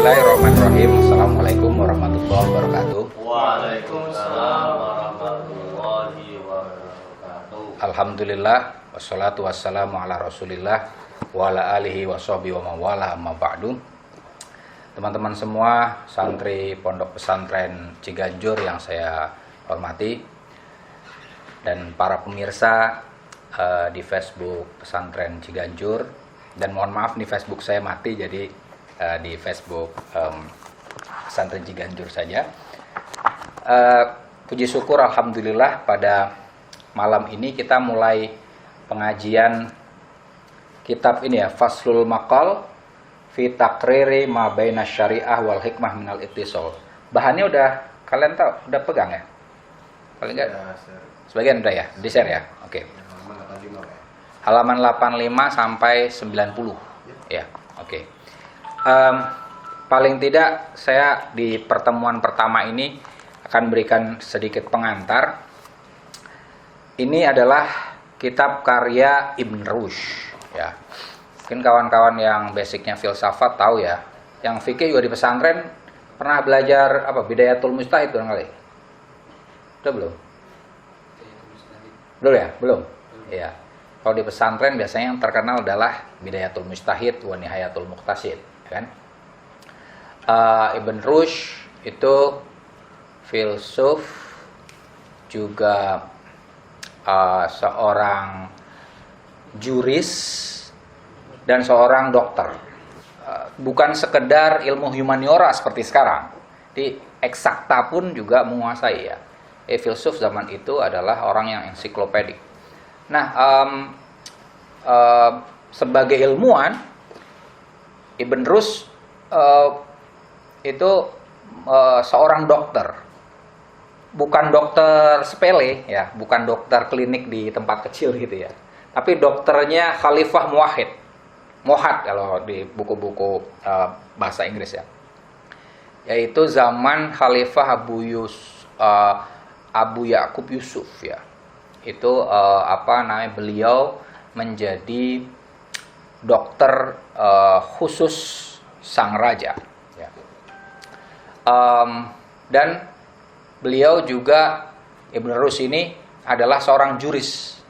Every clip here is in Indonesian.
Bismillahirrahmanirrahim. Assalamualaikum warahmatullahi wabarakatuh. Waalaikumsalam warahmatullahi wabarakatuh. Alhamdulillah wassalatu wassalamu ala Rasulillah wa ala alihi washabihi wa mawala amma ba'du. Teman-teman semua santri Pondok Pesantren Ciganjur yang saya hormati dan para pemirsa di Facebook Pesantren Ciganjur, dan mohon maaf nih Facebook saya mati, jadi di Facebook Pesantren Ciganjur saja. Puji syukur alhamdulillah pada malam ini kita mulai pengajian kitab ini ya, Faslul Maqal fi Taqriri ma baina syariah wal hikmah minal ittisal. Bahannya udah kalian tahu, udah pegang ya? Paling enggak? Sebagian udah ya, di-share ya. Oke. Halaman 85 sampai 90. Ya, oke. Paling tidak saya di pertemuan pertama ini akan berikan sedikit pengantar. Ini adalah kitab karya Ibn Rushd ya. Mungkin kawan-kawan yang basicnya filsafat tahu ya. Yang fikih juga di pesantren pernah belajar apa? Bidayatul Mujtahid barangkali. Udah belum? Belum ya? Belum. Iya. Kalau di pesantren biasanya yang terkenal adalah Bidayatul Mujtahid wa Nihayatul Muqtasid, kan? Ibn Rushd itu filsuf, juga seorang juris dan seorang dokter. Bukan sekedar ilmu humaniora seperti sekarang, di eksakta pun juga menguasai ya. Filsuf zaman itu adalah orang yang ensiklopedik. Nah, sebagai ilmuwan, Ibn Rushd itu seorang dokter, bukan dokter sepele ya, bukan dokter klinik di tempat kecil gitu ya, tapi dokternya Khalifah Muhad kalau di buku-buku bahasa Inggris ya, yaitu zaman Khalifah Abu Ya'qub Yusuf ya. Itu beliau menjadi dokter khusus sang raja ya. Dan beliau juga, Ibn Rushd ini adalah seorang juris,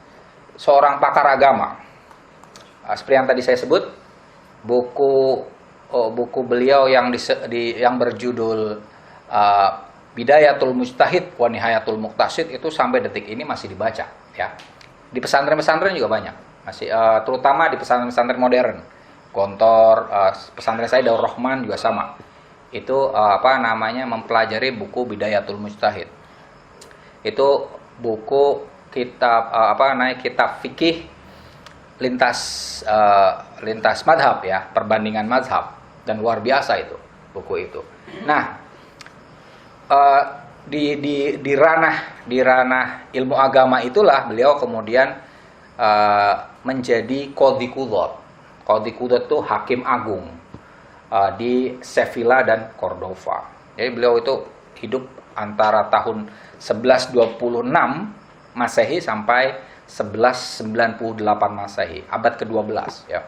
seorang pakar agama. Seperti yang tadi saya sebut, buku beliau yang berjudul Bidayatul Mujtahid wa Nihayatul Muqtasid itu sampai detik ini masih dibaca ya. Di pesantren-pesantren juga banyak, masih terutama di pesantren-pesantren modern. Gontor, pesantren saya Daur Rahman juga sama. Itu mempelajari buku Bidayatul Mujtahid. Itu buku kitab kitab fikih lintas madhab ya, perbandingan madhab, dan luar biasa itu buku itu. Nah, di ranah ilmu agama itulah beliau kemudian menjadi qadhi qudhat. Qadhi qudhat itu hakim agung di Sevilla dan Cordova. Jadi beliau itu hidup antara tahun 1126 Masehi sampai 1198 Masehi, abad ke-12 ya.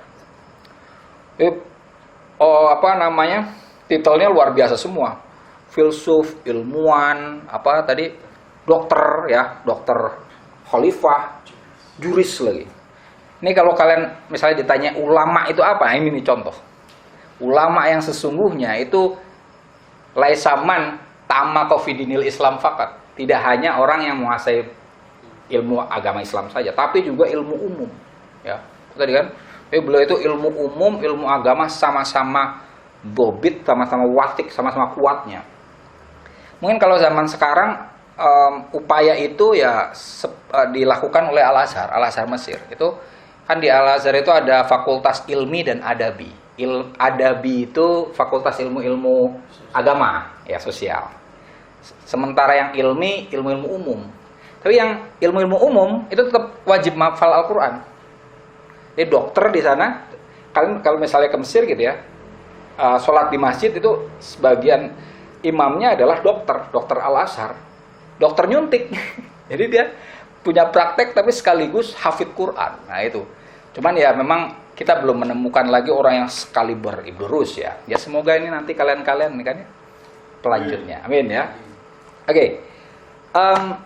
Titelnya luar biasa semua. Filsuf, ilmuwan, dokter ya, dokter khalifah, juris lagi. Ini kalau kalian misalnya ditanya ulama itu apa, ini nih contoh. Ulama yang sesungguhnya itu laisaman tamma kofidinil Islam fakat. Tidak hanya orang yang menguasai ilmu agama Islam saja, tapi juga ilmu umum. Ya, tadi kan, beliau itu ilmu umum, ilmu agama sama-sama bobit, sama-sama watik, sama-sama kuatnya. Mungkin kalau zaman sekarang upaya itu ya dilakukan oleh Al-Azhar Mesir. Itu kan di Al-Azhar itu ada fakultas ilmi dan adabi. Adabi itu fakultas ilmu-ilmu agama ya, sosial. Sementara yang ilmu-ilmu umum. Tapi yang ilmu-ilmu umum itu tetap wajib menghafal Al-Qur'an. Jadi dokter di sana, kalian kalau misalnya ke Mesir gitu ya, sholat di masjid itu sebagian imamnya adalah dokter Al-Azhar, dokter nyuntik. Jadi dia punya praktek tapi sekaligus hafid Quran. Nah itu. Cuman ya memang kita belum menemukan lagi orang yang sekaliber Ibnu Rus ya. Ya semoga ini nanti kalian-kalian ini kan ya, pelanjutnya. Amin ya. Oke.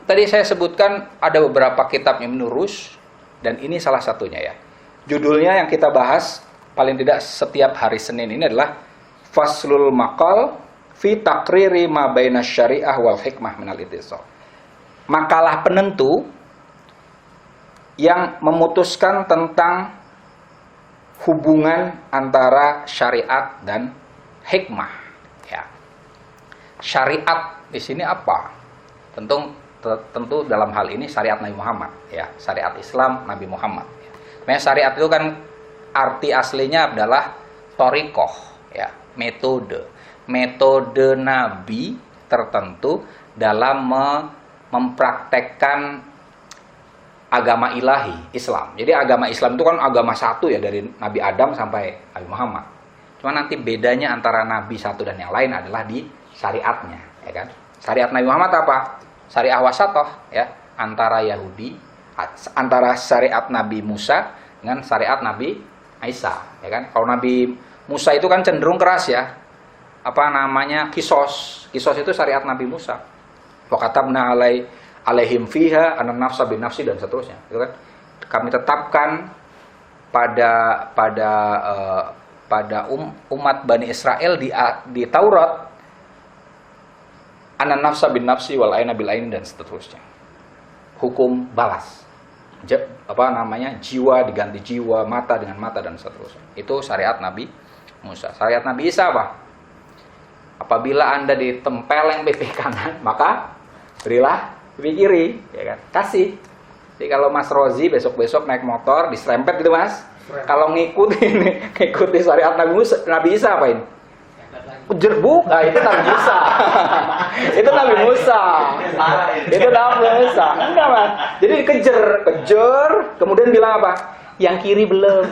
Tadi saya sebutkan ada beberapa kitab Ibnu Rus dan ini salah satunya ya. Judulnya yang kita bahas paling tidak setiap hari Senin ini adalah Faslul Maqal fi Takriri ma baina syariah wal hikmah minal ittisal. Makalah penentu yang memutuskan tentang hubungan antara syariat dan hikmah. Ya. Syariat di sini apa? Tentu dalam hal ini syariat Nabi Muhammad. Ya, syariat Islam Nabi Muhammad. Nah, syariat itu kan arti aslinya adalah thoriqoh, ya, metode Nabi tertentu dalam mempraktekkan agama ilahi Islam. Jadi agama Islam itu kan agama satu ya dari Nabi Adam sampai Nabi Muhammad. Cuma nanti bedanya antara Nabi satu dan yang lain adalah di syariatnya, ya kan? Syariat Nabi Muhammad apa? Syariah wasatoh, ya, antara Yahudi, antara syariat Nabi Musa dengan syariat Nabi Isa, ya kan? Kalau Nabi Musa itu kan cenderung keras ya. Apa namanya? Kisos. Kisos itu syariat Nabi Musa. Wa katabna alaihim fiha anan nafsa bin nafsi dan seterusnya, gitu kan? Kami tetapkan pada umat Bani Israel di Taurat anan nafsa bin nafsi wal aina bil ain dan seterusnya. Hukum balas. Jiwa diganti jiwa, mata dengan mata dan seterusnya. Itu syariat Nabi Musa. Syariat Nabi Isa apa? Apabila Anda ditempeleng pipi kanan, maka berilah pipi kiri, ya kan? Kasih. Jadi kalau Mas Rozi besok-besok naik motor diserempet gitu Mas. Kalau ngikuti syariat Nabi Isa apa ini? Jerbuk, itu Nabi Musa. Itu Nabi Musa. Itu Nabi Musa. Enggak Mas. Jadi kejar, kemudian bilang apa? Yang kiri belum.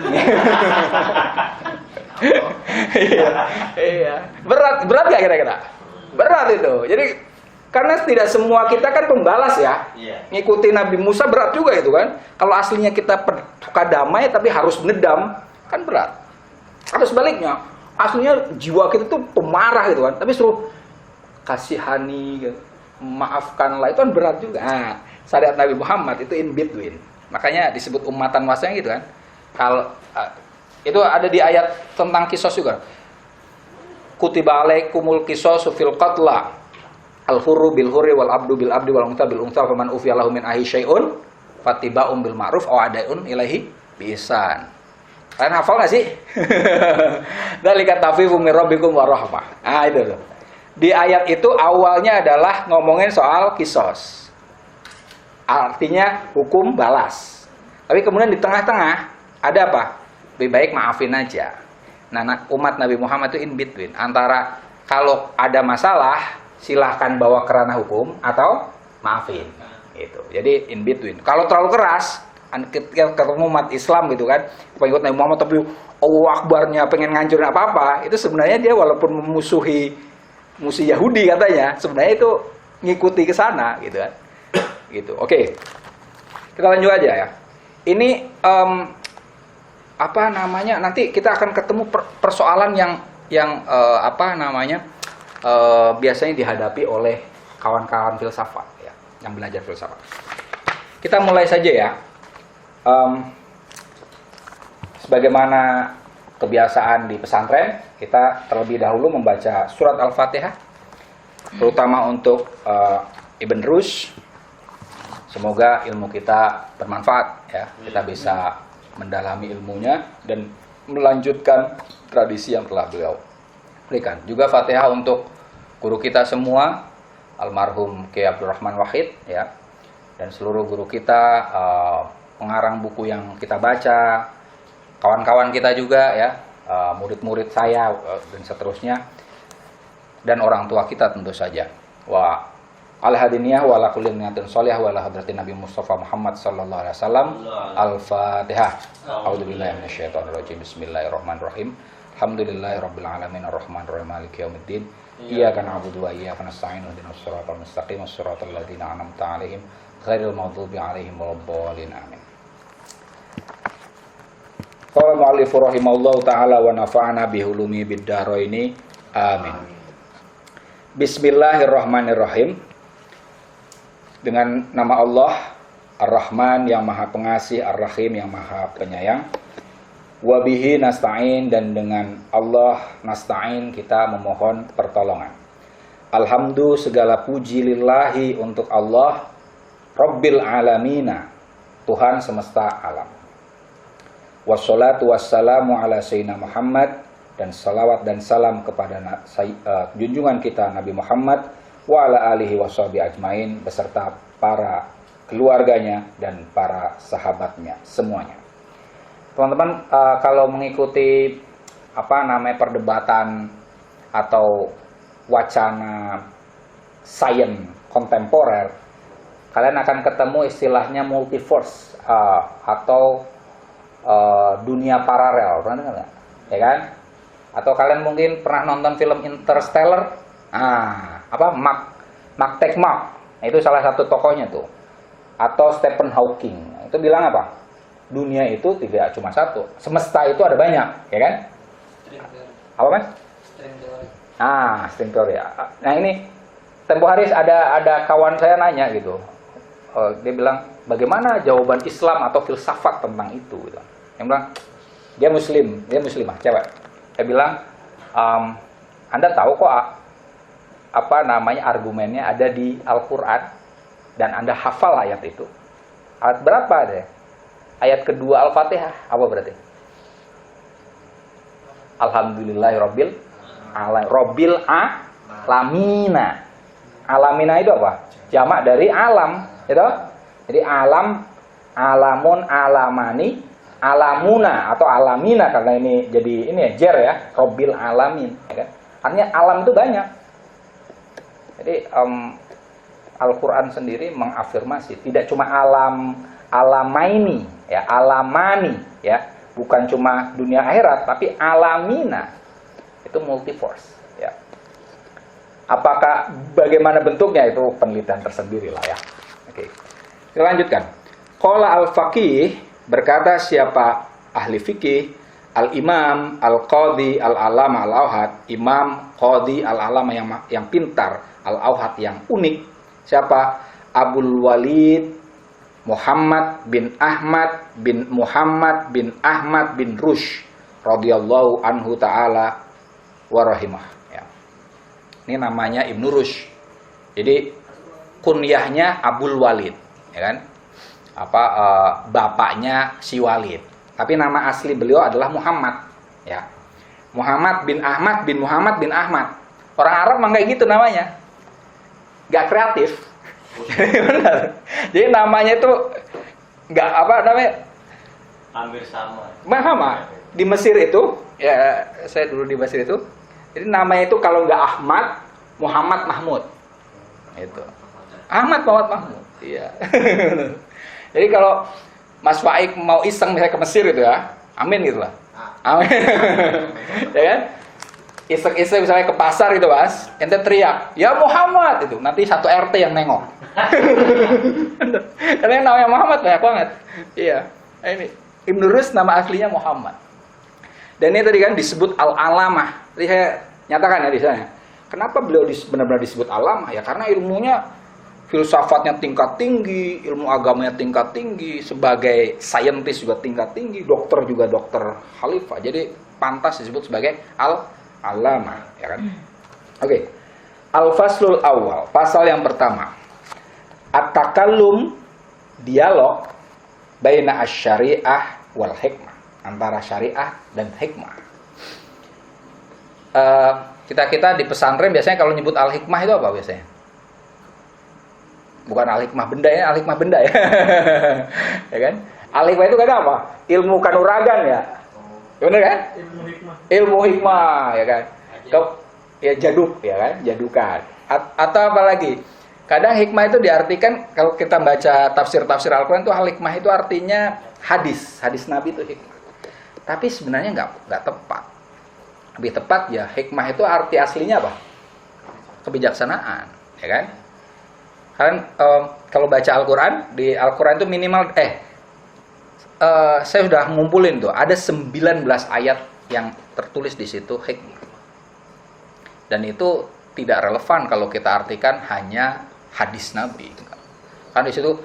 Iya. Berat gak kira-kira? Berat itu. Jadi karena tidak semua kita kan pembalas ya. Ngikuti Nabi Musa berat juga itu kan. Kalau aslinya kita suka damai tapi harus menedam, kan berat. Atau sebaliknya, aslinya jiwa kita tuh pemarah gitu kan. Tapi suruh kasihani, gitu, maafkanlah, itu kan berat juga. Nah, syariat Nabi Muhammad itu in between. Makanya disebut umatan wasanya gitu kan. Kalau itu ada di ayat tentang kisos juga. Kutiba alaikumul qisasu fil qatla. Al-hurru bil hurri wal abdu bil abdi wal unta bil unta faman ufiya lahu min ahi syai'un fatiba'un bil ma'ruf aw adaun ilahi bi ihsan. Kalian hafal enggak sih? Dzalika tafifu min rabbikum wa rahmah. Ah itu tuh. Di ayat itu awalnya adalah ngomongin soal kisos. Artinya hukum balas. Tapi kemudian di tengah-tengah ada apa? Lebih baik maafin aja. Nah, umat Nabi Muhammad itu in between antara kalau ada masalah silahkan bawa ke ranah hukum atau maafin gitu. Jadi in between. Kalau terlalu keras ketika ketemu umat Islam gitu kan, pengikut Nabi Muhammad tapi Allahu Akbarnya pengen ngancurin apa-apa, itu sebenarnya dia walaupun musuh Yahudi katanya, sebenarnya itu ngikuti ke sana gitu kan. Gitu. Oke. Kita lanjut aja ya. Ini nanti kita akan ketemu persoalan yang biasanya dihadapi oleh kawan-kawan filsafat ya, yang belajar filsafat. Kita mulai saja ya. Sebagaimana kebiasaan di pesantren, kita terlebih dahulu membaca surat Al-Fatihah, terutama untuk Ibn Rus. Semoga ilmu kita bermanfaat ya, kita bisa mendalami ilmunya dan melanjutkan tradisi yang telah beliau berikan. Juga Fatihah untuk guru kita semua, almarhum Kiai Abdurrahman Wahid ya, dan seluruh guru kita, pengarang buku yang kita baca, kawan-kawan kita juga ya, murid-murid saya dan seterusnya, dan orang tua kita tentu saja. Wa al-hadiniyah wa ala kulli niyatin shalihah wa ala hadratin Nabi Mustafa Muhammad sallallahu alaihi wasallam. Al-Fatihah. A'udzubillahi minasyaitonir rajim. Bismillahirrahmanirrahim. Alhamdulillahirabbil alamin arrahmanir rahim maliki yaumiddin. Iyyaka na'budu wa iyyaka nasta'in ihdinas siratal mustaqim siratal ladzina an'amta 'alaihim ghairil maghdubi 'alaihim waladdallin. Amin. Qala mu'allif rahimahullahu ta'ala wa nafa'ana bihulumi biddaraini. Amin. Bismillahirrahmanirrahim. Dengan nama Allah Ar-Rahman yang Maha Pengasih, Ar-Rahim yang Maha Penyayang. Wa bihi nasta'in, dan dengan Allah nasta'in kita memohon pertolongan. Alhamdulillah, segala puji lillahi untuk Allah, Rabbil alamina, Tuhan semesta alam. Wassalatu wassalamu ala sayyidina Muhammad, dan salawat dan salam kepada junjungan kita Nabi Muhammad wa ala alihi washabihi ajmain, beserta para keluarganya dan para sahabatnya semuanya. Teman-teman, kalau mengikuti perdebatan atau wacana sains kontemporer, kalian akan ketemu istilahnya multiverse atau dunia paralel, pernah dengar nggak? Ya kan? Atau kalian mungkin pernah nonton film Interstellar? Mark Tegmark, itu salah satu tokohnya tuh. Atau Stephen Hawking, itu bilang apa? Dunia itu tidak cuma satu, semesta itu ada banyak, ya kan? Apa mas? String theory. Nah ini tempo hari ada kawan saya nanya gitu, dia bilang bagaimana jawaban Islam atau filsafat tentang itu? Gitu. Yang bilang dia muslimah, cewek. Dia bilang, Anda tahu kok argumennya ada di Al-Quran dan Anda hafal ayat itu. Ayat berapa deh? Ayat kedua Al-Fatihah apa berarti? Alhamdulillahirabbil alamina. Alamina itu apa? Jamak dari alam, gitu. Jadi alam, alamun, alamani, alamuna atau alamina, karena ini jadi jer ya, Rabbil alamin, ya kan? Artinya alam itu banyak. Jadi Al-Quran sendiri mengafirmasi tidak cuma alamaini, ya, alamani, ya, bukan cuma dunia akhirat, tapi alamina itu multiverse, ya. Apakah bagaimana bentuknya itu penelitian tersendiri lah ya. Oke, kita lanjutkan. Qala al-faqih, berkata siapa ahli fikih, al-imam, al-qadhi, al-alama, al-awhad, imam, qadhi, al-alama yang pintar, al-awhad yang unik. Siapa? Abul Walid Muhammad bin Ahmad bin Muhammad bin Ahmad bin Rushd radhiyallahu anhu ta'ala wa rahimah. Ya. Ini namanya Ibnu Rushd. Jadi kunyahnya Abul Walid, ya kan? Bapaknya si Walid, tapi nama asli beliau adalah Muhammad, ya. Muhammad bin Ahmad bin Muhammad bin Ahmad. Orang Arab mah kayak gitu namanya, nggak kreatif. Benar. Jadi namanya itu nggak hampir sama. Di Mesir itu, ya saya dulu di Mesir itu, jadi namanya itu kalau nggak Ahmad, Muhammad Mahmud, itu Ahmad Muhammad Mahmud, iya. Jadi kalau Mas Faik mau iseng misalnya ke Mesir gitu ya, amin gitu lah. Amin. Ya kan? Iseng-iseng misalnya ke pasar gitu Mas, ente teriak, ya Muhammad, itu nanti satu RT yang nengok. Karena yang namanya Muhammad banyak banget. Iya. Ini Ibnu Rushd nama aslinya Muhammad. Dan ini tadi kan disebut al-alamah. Tadi saya nyatakan ya di sana. Kenapa beliau benar-benar disebut alamah? Ya karena ilmunya, filsafatnya tingkat tinggi, ilmu agamanya tingkat tinggi, sebagai saintis juga tingkat tinggi, dokter juga dokter khalifah. Jadi pantas disebut sebagai al-alamah, ya kan? Oke. Al-faslul awal, pasal yang pertama. At-takallum, dialog baina asy-syariah wal hikmah, antara syariah dan hikmah. Kita di pesantren biasanya kalau nyebut al-hikmah itu apa biasanya? Bukan al-hikmah benda ya, al-hikmah benda ya. Ya kan? Al-hikmah itu kan apa? Ilmu kanuragan ya. Benar kan? Ilmu hikmah, ya kan? Ya jaduk, ya kan? Jadukan. Atau apa lagi? Kadang hikmah itu diartikan, kalau kita baca tafsir-tafsir Al-Quran itu hikmah itu artinya hadis Nabi itu hikmah. Tapi sebenarnya nggak tepat. Lebih tepat ya hikmah itu arti aslinya apa? Kebijaksanaan, ya kan? Kalian kalau baca Al-Quran, di Al-Quran itu minimal saya sudah ngumpulin tuh, ada 19 ayat yang tertulis di situ hikmah. Dan itu tidak relevan kalau kita artikan hanya hadis Nabi. Kan di situ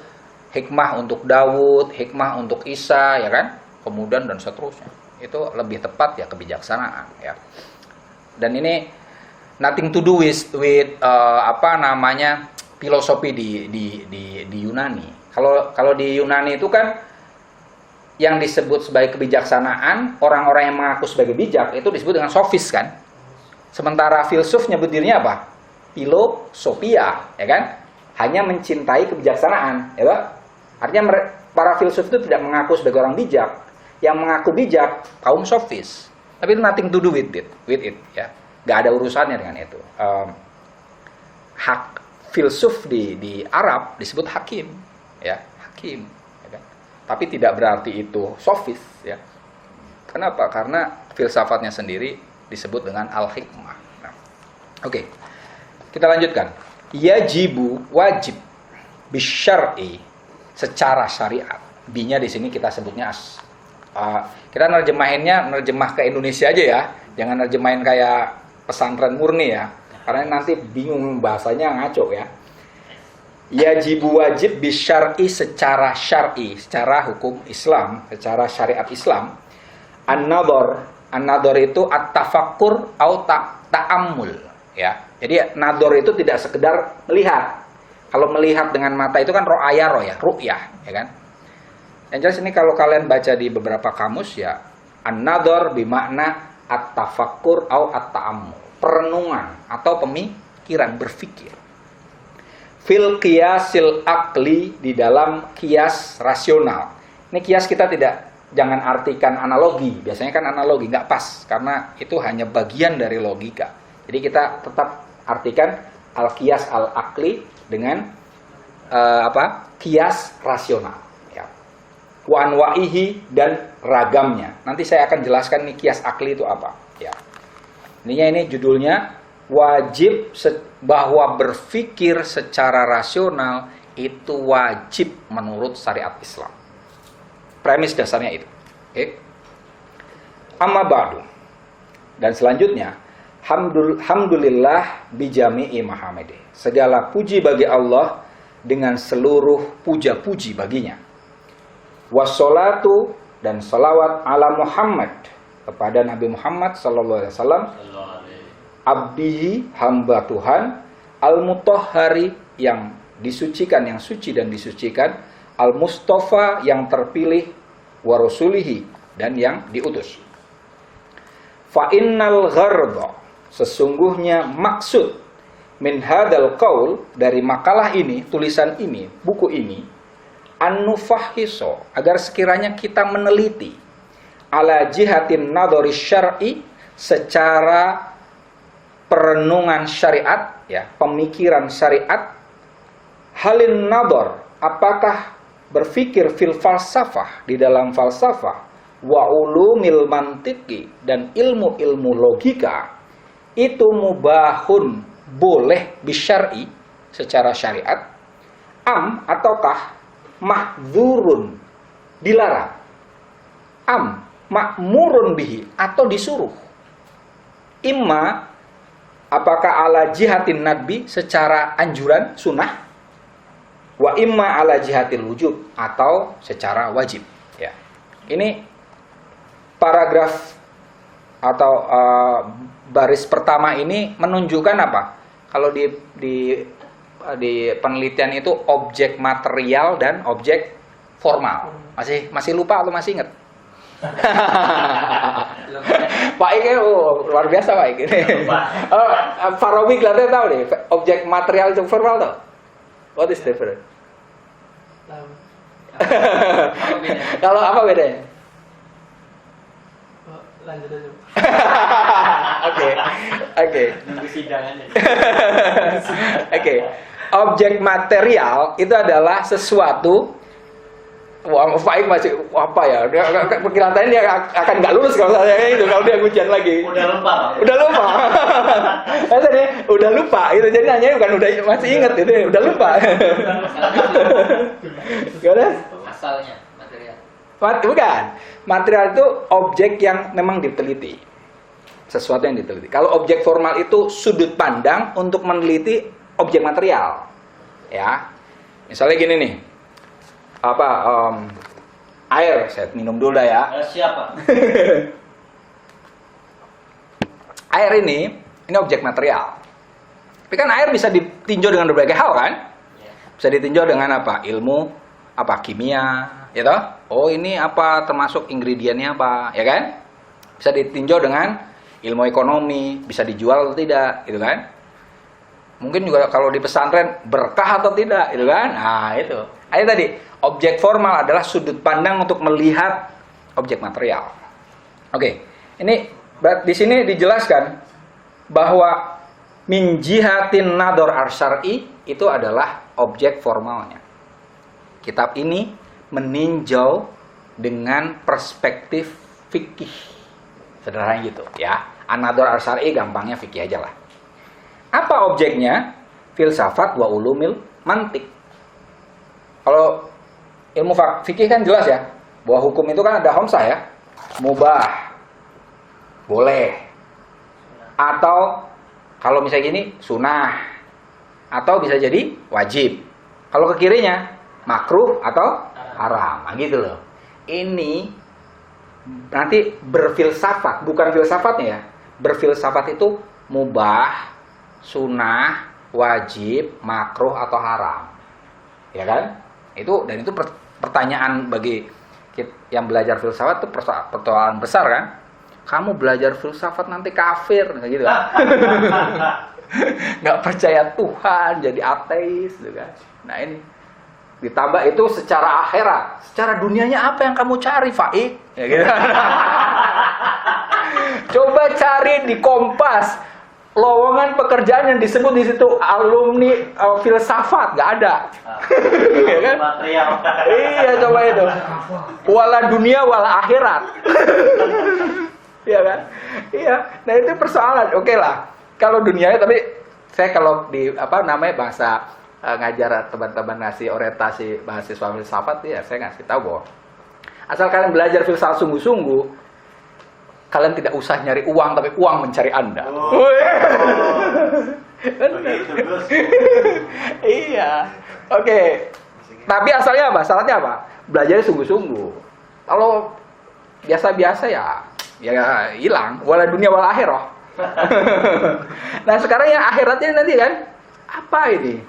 hikmah untuk Daud, hikmah untuk Isa, ya kan? Kemudian dan seterusnya. Itu lebih tepat ya kebijaksanaan, ya. Dan ini nothing to do with filosofi di Yunani. Kalau di Yunani itu kan yang disebut sebagai kebijaksanaan, orang-orang yang mengaku sebagai bijak itu disebut dengan sofis kan. Sementara filsuf nyebut dirinya apa? Filosofia, ya kan? Hanya mencintai kebijaksanaan, ya kan? Artinya para filsuf itu tidak mengaku sebagai orang bijak. Yang mengaku bijak kaum sofis. Tapi itu nothing to do with it, ya. Gak ada urusannya dengan itu. Hak filsuf di Arab disebut hakim, ya, hakim. Ya kan? Tapi tidak berarti itu sofis, ya. Kenapa? Karena filsafatnya sendiri disebut dengan al-hikmah. Nah, oke. Kita lanjutkan. Yajibu wajib bisyar'i secara syariat. Bi-nya di sini kita sebutnya kita nerjemah ke Indonesia aja ya. Jangan nerjemahin kayak pesantren murni ya. Karena nanti bingung bahasanya ngaco ya. Yajibu wajib bisyar'i secara syar'i, secara hukum Islam, secara syariat Islam. An-nadhar itu at-tafakkur atau ta'ammul, ya. Jadi nadhar itu tidak sekedar melihat. Kalau melihat dengan mata itu kan ru'yah, ya kan? Yang jelas ini kalau kalian baca di beberapa kamus ya, an-nadhar bermakna at-tafakkur atau at-ta'ammul, perenungan atau pemikiran, berpikir. Fil qiyasil aqli, di dalam kias rasional. Ini kias kita jangan artikan analogi. Biasanya kan analogi nggak pas karena itu hanya bagian dari logika. Jadi kita tetap artikan al-qiyas al-aqli dengan kias rasional. Ya. Wa anwa'ihi, dan ragamnya. Nanti saya akan jelaskan nih kias aqli itu apa. Ya. Ini judulnya wajib bahwa berpikir secara rasional itu wajib menurut syariat Islam. Premis dasarnya itu. Oke. Amma ba'du. Dan selanjutnya, hamdulillah bijami'i mahamidi. Segala puji bagi Allah dengan seluruh puja-puji baginya. Wassalatu, dan salawat ala Muhammad, kepada Nabi Muhammad sallallahu alaihi wasallam, abdihi, hamba Tuhan, al-mutahhari, yang disucikan, yang suci dan disucikan, al-mustafa, yang terpilih, wa rasulihi, dan yang diutus. Fa innal gharda, sesungguhnya maksud, min hadal qaul, dari makalah ini, tulisan ini, buku ini, an-nufahiso, agar sekiranya kita meneliti, ala jihatin nadhari syar'i, secara perenungan syariat, ya, pemikiran syariat. Halin nadhar, apakah berpikir fil falsafah, di dalam falsafah, wa ulumil mantiki, dan ilmu-ilmu logika, itu mubahun, boleh bisyar'i, secara syariat, ataukah mahdzurun, dilarang, ma'murun bihi, atau disuruh. Imma, apakah ala jihatin nadbi, secara anjuran, sunnah, wa imma ala jihatil wujub, atau secara wajib. Ya. Ini paragraf atau baris pertama ini menunjukkan apa? Kalau di penelitian itu objek material dan objek formal. Masih lupa atau masih ingat? Pak Ike, luar biasa Pak Ike. Farabi kelihatannya tahu deh, objek material itu formal tuh. What is different? Kalau apa bedanya? Lanjut aja. Oke. Nunggu sidangannya. Oke. Objek material itu adalah sesuatu. Wah, Faik masih apa ya? Kelihatannya dia akan nggak lulus kalau saya itu, kalau dia ujian lagi. Udah lupa. Tadi udah lupa itu, jadi nanya bukan udah masih ingat itu, udah lupa. Gimana? Asalnya material. Bukan. Material itu objek yang memang diteliti. Sesuatu yang diteliti. Kalau objek formal itu sudut pandang untuk meneliti objek material. Ya. Misalnya gini nih. Air, saya minum dulu dah ya. Siapa? Air ini objek material. Tapi kan air bisa ditinjau dengan berbagai hal kan? Bisa ditinjau dengan apa? Ilmu, kimia, gitu. Oh, ini apa, termasuk ingredientnya apa, ya kan? Bisa ditinjau dengan ilmu ekonomi, bisa dijual atau tidak, gitu kan? Mungkin juga kalau di pesantren berkah atau tidak, gitu kan? Nah, itu. Ayo tadi, objek formal adalah sudut pandang untuk melihat objek material. Oke, ini di sini dijelaskan bahwa min jihatin nador arsyari itu adalah objek formalnya. Kitab ini meninjau dengan perspektif fikih. Sederhananya gitu ya. An-nador arsyari gampangnya fikih aja lah. Apa objeknya? Filsafat wa ulumil mantik. Kalau ilmu fikih kan jelas ya, bahwa hukum itu kan ada khamsah ya. Mubah, boleh. Atau kalau misalnya gini, sunnah. Atau bisa jadi wajib. Kalau ke kirinya, makruh atau haram. Nah, gitu loh. Ini nanti berfilsafat, bukan filsafatnya ya. Berfilsafat itu mubah, sunnah, wajib, makruh atau haram. Ya kan? Itu pertanyaan bagi yang belajar filsafat itu persoalan besar kan? Kamu belajar filsafat nanti kafir, kayak gitu kan? Nggak percaya Tuhan, jadi ateis, gitu kan? Nah ini ditambah itu secara akhirat, secara dunianya apa yang kamu cari, Faik? Ya gitu. Coba cari di Kompas lowongan pekerjaan yang disebut di situ alumni filsafat, nggak ada. Ya kan? Material. Iya, coba itu. Wala dunia wala akhirat. Iya kan? Iya. Nah itu persoalan. Oke lah. Kalau dunianya, tapi saya kalau di bahasa ngajar teman-teman ngasih orientasi mahasiswa filsafat ya, saya ngasih tahu bahwa asal kalian belajar filsafat sungguh-sungguh, kalian tidak usah nyari uang, tapi uang mencari Anda. Oh. Iya. Oke. Tapi asalnya apa? Syaratnya apa? Belajarnya sungguh-sungguh. Kalau biasa-biasa ya hilang. Wala dunia wala akhirah. Nah sekarang yang akhiratnya nanti kan apa ini?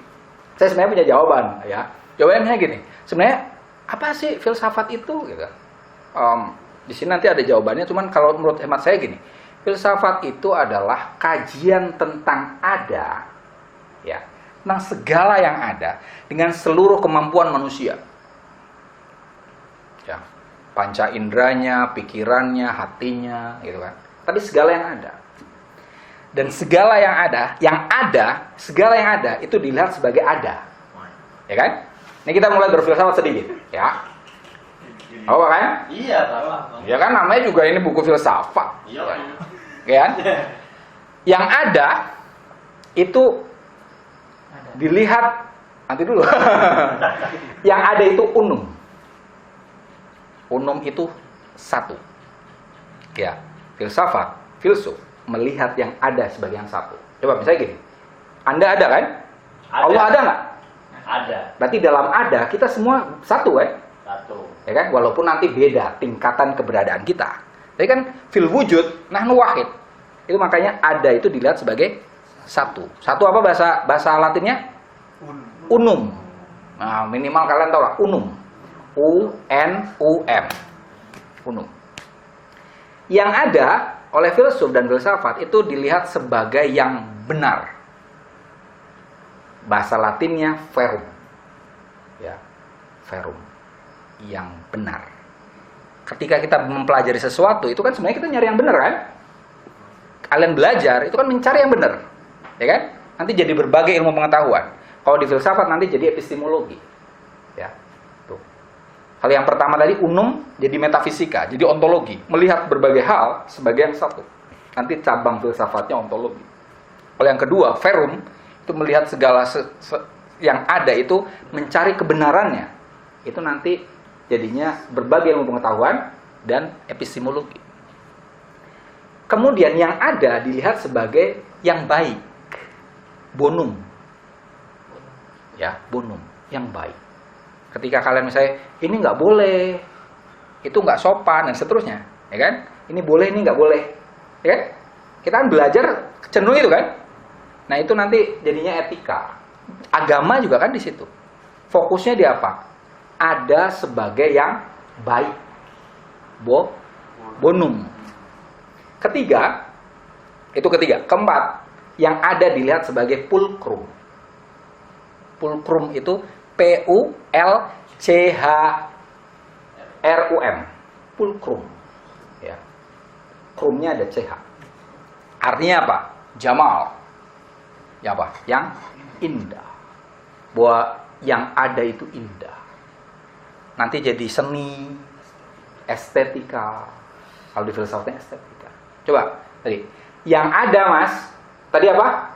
Saya sebenarnya punya jawaban ya. Jawabannya gini. Sebenarnya apa sih filsafat itu? Gitu. Di sini nanti ada jawabannya. Cuman kalau menurut hemat saya gini, filsafat itu adalah kajian tentang ada, ya, tentang segala yang ada dengan seluruh kemampuan manusia. Ya, panca inderanya, pikirannya, hatinya, gitu kan. Tapi segala yang ada. Dan segala yang ada, segala yang ada itu dilihat sebagai ada. Ya kan? Ini kita mulai berfilsafat sedikit, ya. Apa kan? Iya, Pak. Ya kan namanya juga ini buku filsafat. Iya. Ya kan? Yang ada itu dilihat nanti dulu. Yang ada itu unum. Unum itu satu. Ya, filsafat, filsuf melihat yang ada sebagai yang satu. Coba misalnya gini. Anda ada kan? Ada. Allah ada nggak? Ada. Berarti dalam ada kita semua satu kan? Satu. Ya kan? Walaupun nanti beda tingkatan keberadaan kita. Tapi kan fil wujud nahnu wahid. Itu makanya ada itu dilihat sebagai satu. Satu apa bahasa Latinnya? Unum. Nah, minimal kalian tahu lah unum. U-N-U-M. Unum. Yang ada oleh filsuf dan filsafat itu dilihat sebagai yang benar. Bahasa Latinnya verum. Ya, verum. Yang benar. Ketika kita mempelajari sesuatu, itu kan sebenarnya kita nyari yang benar kan? Kalian belajar, itu kan mencari yang benar. Ya kan? Nanti jadi berbagai ilmu pengetahuan. Kalau di filsafat nanti jadi epistemologi. Ya. Tuh. Hal yang pertama tadi unum jadi metafisika, jadi ontologi, melihat berbagai hal sebagai yang satu. Nanti cabang filsafatnya ontologi. Kalau yang kedua, verum, itu melihat segala yang ada itu mencari kebenarannya. Itu nanti jadinya berbagai ilmu pengetahuan dan epistemologi. Kemudian yang ada dilihat sebagai yang baik, bonum. Ya, bonum, yang baik. Ketika kalian misalnya, ini nggak boleh, itu nggak sopan, dan seterusnya. Ya kan? Ini boleh, ini nggak boleh. Ya kan? Kita kan belajar cenderung itu kan? Nah itu nanti jadinya etika. Agama juga kan di situ. Fokusnya di apa? Ada sebagai yang baik, bonum. Ketiga, itu ketiga. Keempat, yang ada dilihat sebagai pulkrum. Pulkrum itu PULCHRUM. Pulkrum. Ya. Krumnya ada CH. Artinya apa? Jamal. Ya apa? Yang indah. Bahwa yang ada itu indah. Nanti jadi seni, estetika. Kalau di filsafatnya estetika. Coba tadi. Yang ada mas, tadi apa?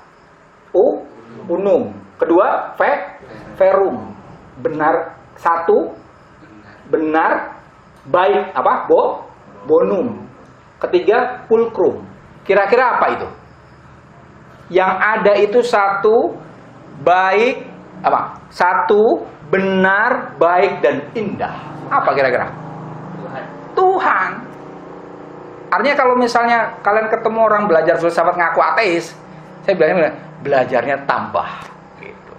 Unum. Kedua, verum. Benar. Satu, benar. Baik. Apa? Bonum. Ketiga, pulkrum. Kira-kira apa itu? Yang ada itu satu, baik, apa? Satu, benar, baik, dan indah. Apa kira-kira? Tuhan. Artinya kalau misalnya kalian ketemu orang belajar filsafat ngaku ateis, saya bilangnya belajarnya tambah. Gitu.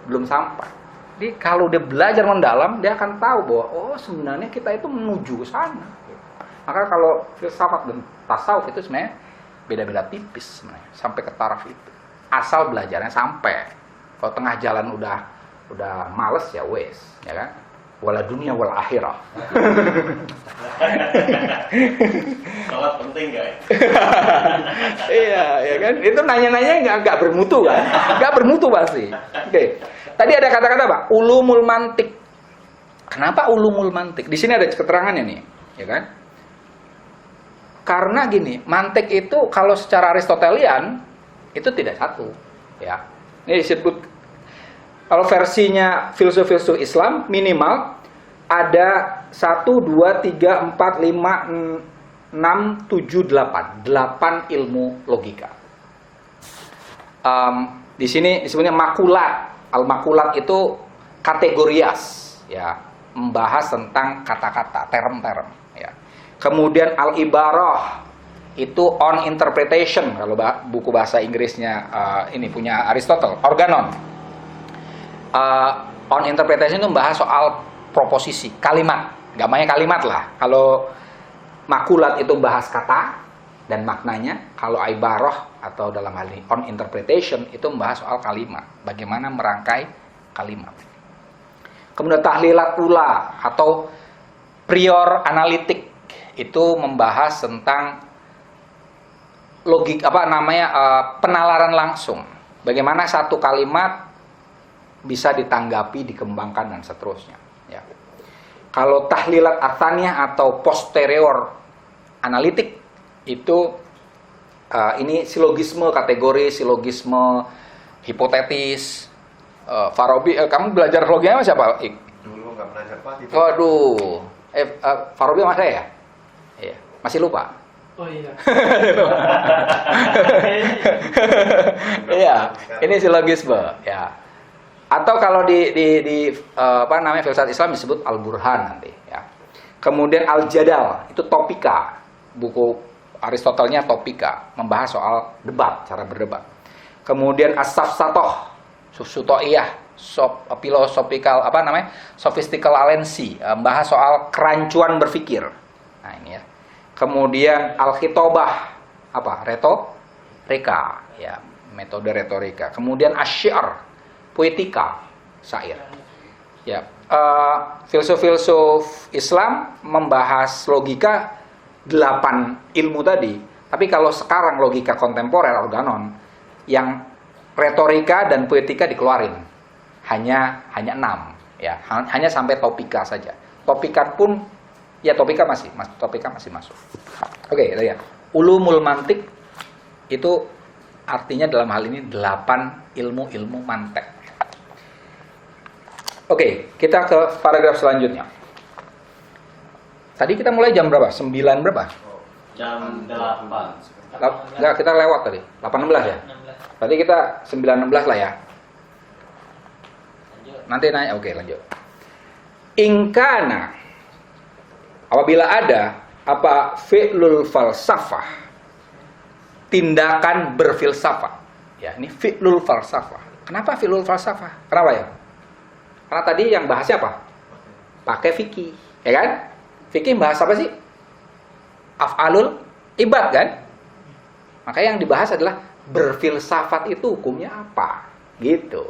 Belum sampai. Jadi kalau dia belajar mendalam, dia akan tahu bahwa oh sebenarnya kita itu menuju ke sana. Gitu. Maka kalau filsafat dan tasawuf itu sebenarnya beda-beda tipis sebenarnya, sampai ke taraf itu. Asal belajarnya sampai. Kalau tengah jalan udah males ya wes, ya kan? Wala dunia wala akhirah. Sangat penting guys. Iya, ya kan? Itu nanya-nanya nggak bermutu kan? Nggak bermutu pasti. Oke. Tadi ada kata-kata apa? Ulumul mantik. Kenapa ulumul mantik? Di sini ada keterangannya nih, ya kan? Karena gini, mantik itu kalau secara Aristotelian itu tidak satu, ya. Ini disebut kalau versinya filsuf-filsuf Islam minimal ada 1, 2, 3, 4, 5, 6, 7, 8 ilmu logika. Di sini disebutnya makulat. Al-makulat itu kategorias, ya, membahas tentang kata-kata, term-term, ya. Kemudian al-ibarah itu on interpretation, kalau buku bahasa Inggrisnya ini punya Aristotle, organon. On interpretation itu membahas soal proposisi, kalimat, gampangnya kalimat lah. Kalau makulat itu bahas kata dan maknanya, kalau ibarah atau dalam hal ini on interpretation itu membahas soal kalimat, bagaimana merangkai kalimat. Kemudian tahlilat ula atau prior analitik itu membahas tentang logik penalaran langsung, bagaimana satu kalimat bisa ditanggapi, dikembangkan dan seterusnya, ya. Kalau tahlilat atsaniyah atau posterior analitik itu ini silogisme, kategori silogisme hipotetis. Farabi, kamu belajar loginya sama siapa? Dulu nggak pernah dapat itu. Waduh, Farabi sama saya ya? Iya, masih lupa. Oh iya. Iya, ini silogisme, ya. Atau kalau di filsafat Islam disebut al-burhan nanti, ya. Kemudian al-jadal itu topika, buku Aristotelnya topika, membahas soal debat, cara berdebat. Kemudian as-safsatoh, susutoiyah, philosophical sophistical alency, membahas soal kerancuan berpikir. Nah ini ya. Kemudian al-khitobah, retorika, ya, metode retorika. Kemudian asy-syi'r, poetika, syair. Ya, filsuf-filsuf Islam membahas logika 8 ilmu tadi. Tapi kalau sekarang logika kontemporer organon, yang retorika dan poetika dikeluarin. Hanya 6, ya. Hanya sampai topika saja. Topika pun ya topika masih masuk. Oke, ya. Ulumul mantik itu artinya dalam hal ini 8 ilmu-ilmu mantek. Oke, kita ke paragraf selanjutnya. Tadi kita mulai jam berapa? 9 berapa? Jam 8. Enggak, kita lewat tadi. 8.16 ya? 16. Berarti kita 9.16 lah ya. Lanjut. Nanti nanya, oke lanjut. Ingkana, apabila ada apa fi'lul falsafah, tindakan berfilsafat. Ya, ini fi'lul falsafah. Kenapa fi'lul falsafah? Kenapa ya? Karena tadi yang bahasnya apa? Pakai fikih, ya kan? Fikih bahas apa sih? Af'alul ibad kan? Maka yang dibahas adalah berfilsafat itu hukumnya apa? Gitu.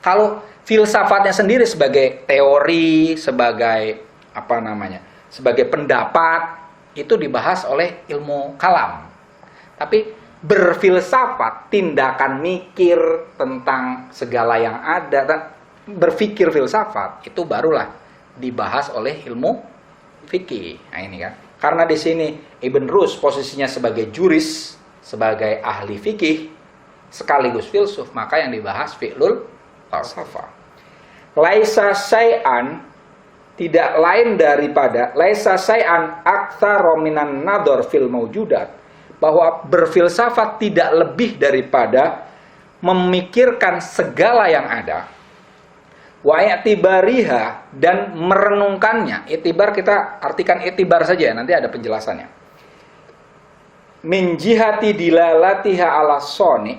Kalau filsafatnya sendiri sebagai teori, sebagai apa namanya? Sebagai pendapat itu dibahas oleh ilmu kalam. Tapi berfilsafat, tindakan mikir tentang segala yang ada, berpikir filsafat itu barulah dibahas oleh ilmu fikih. Nah ini kan. Karena di sini Ibn Rushd posisinya sebagai juris, sebagai ahli fikih sekaligus filsuf, maka yang dibahas fi'lul falsafah. Laisa syai'an, tidak lain daripada laisa syai'an aktsara minan nadhar fil maujudat, bahwa berfilsafat tidak lebih daripada memikirkan segala yang ada, wa i'tibariha, dan merenungkannya. I'tibar kita artikan i'tibar saja, nanti ada penjelasannya. Min jihati dilalatiha ala soni,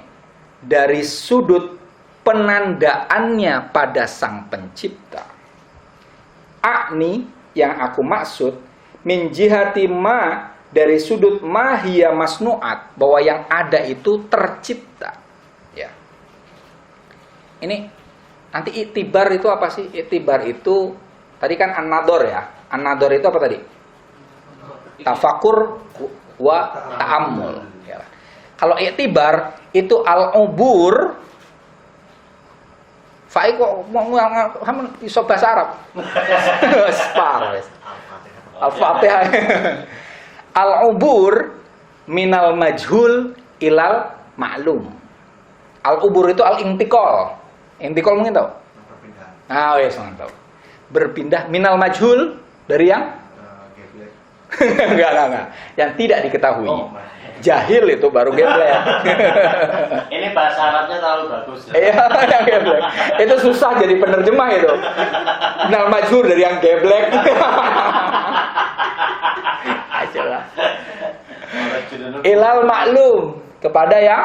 dari sudut penandaannya pada sang pencipta. Akni, yang aku maksud, min jihati ma, dari sudut mahiyya masnu'at, bahwa yang ada itu tercipta. Ya. Ini nanti iktibar itu apa sih? Iktibar itu tadi kan an-nadhar ya. An-nadhar itu apa tadi? Tafakur wa ta'ammul. Ya. Kalau iktibar itu al-ubur. Fai kok mau iso bahasa Arab. Spar. Al-Fatihah. Al-ubur minal majhul ilal ma'lum. Al-ubur itu al-intiqal. Intiqal mungkin tahu? Perpindahan. Ah, yes, tahu. Berpindah minal majhul dari yang Geblek. enggak. Yang tidak diketahui. Oh, Jahil itu baru geblek. ini bahasa Arabnya terlalu bagus. Iya, yang geblek. Itu susah jadi penerjemah itu. Minal majhul dari yang geblek. Ajalah. Ilal maklum, kepada yang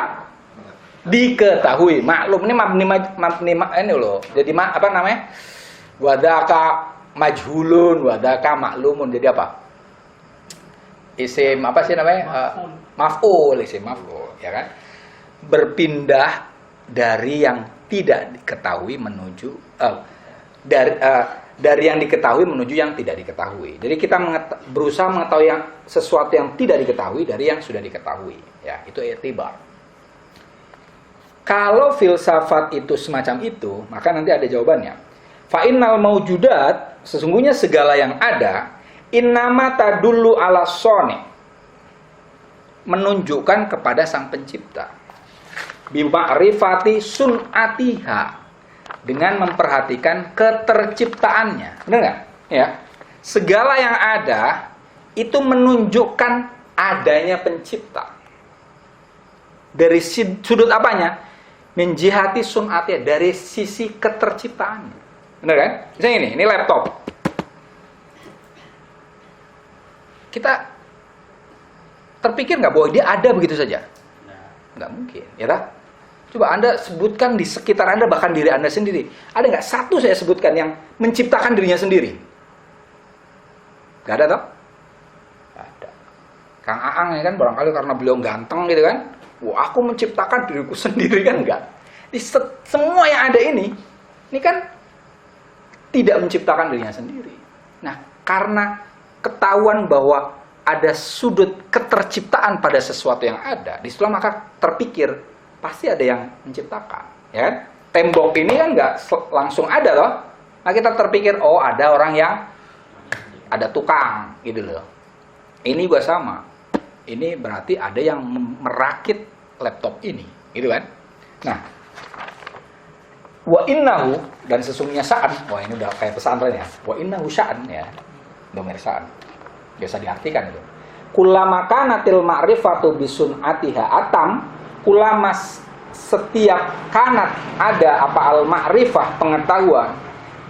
diketahui. Maklum ini mabni ini loh. Jadi apa namanya? Wadaka majhulun, wadaka maklumun. Jadi apa? Isim apa sih namanya? Maf'ul, isim maf'ul, ya kan? Berpindah dari yang tidak diketahui menuju dari yang diketahui menuju yang tidak diketahui. Jadi kita berusaha mengetahui yang sesuatu yang tidak diketahui dari yang sudah diketahui. Ya, itu i'tibar. Kalau filsafat itu semacam itu, maka nanti ada jawabannya. Fa innal maujudat, sesungguhnya segala yang ada, innama tadullu ala soni, menunjukkan kepada sang pencipta. Bi ma'rifati sun'atiha, dengan memperhatikan keterciptaannya. Benar nggak? Ya. Segala yang ada itu menunjukkan adanya pencipta. Dari sudut apanya? Menjihati sun'atnya, dari sisi keterciptaannya. Benar kan? Misalnya ini laptop. Kita terpikir nggak bahwa dia ada begitu saja? Nggak mungkin, ya tak? Coba Anda sebutkan di sekitar Anda, bahkan diri Anda sendiri. Ada nggak satu saya sebutkan yang menciptakan dirinya sendiri? Nggak ada toh? Nggak ada. Kang Aang ya kan, barangkali karena beliau ganteng gitu kan. Wah, aku menciptakan diriku sendiri kan, enggak. Semua yang ada ini kan tidak menciptakan dirinya sendiri. Nah, karena ketahuan bahwa ada sudut keterciptaan pada sesuatu yang ada, disitulah maka terpikir pasti ada yang menciptakan, ya kan? Tembok ini kan nggak langsung ada loh. Nah, kita terpikir, oh ada orang yang ada tukang gitu loh. Ini juga sama. Ini berarti ada yang merakit laptop ini, gitu kan? Nah, wa innahu, dan sesungguhnya sya'an. Wah, ini udah kayak pesantren ya. Wa innahu sya'an ya. Domir sya'an. Biasa diartikan itu. Kullama kanatil ma'rifatu bisun'atiha atam, kulama setiap kanat ada apa al-ma'rifah pengetahuan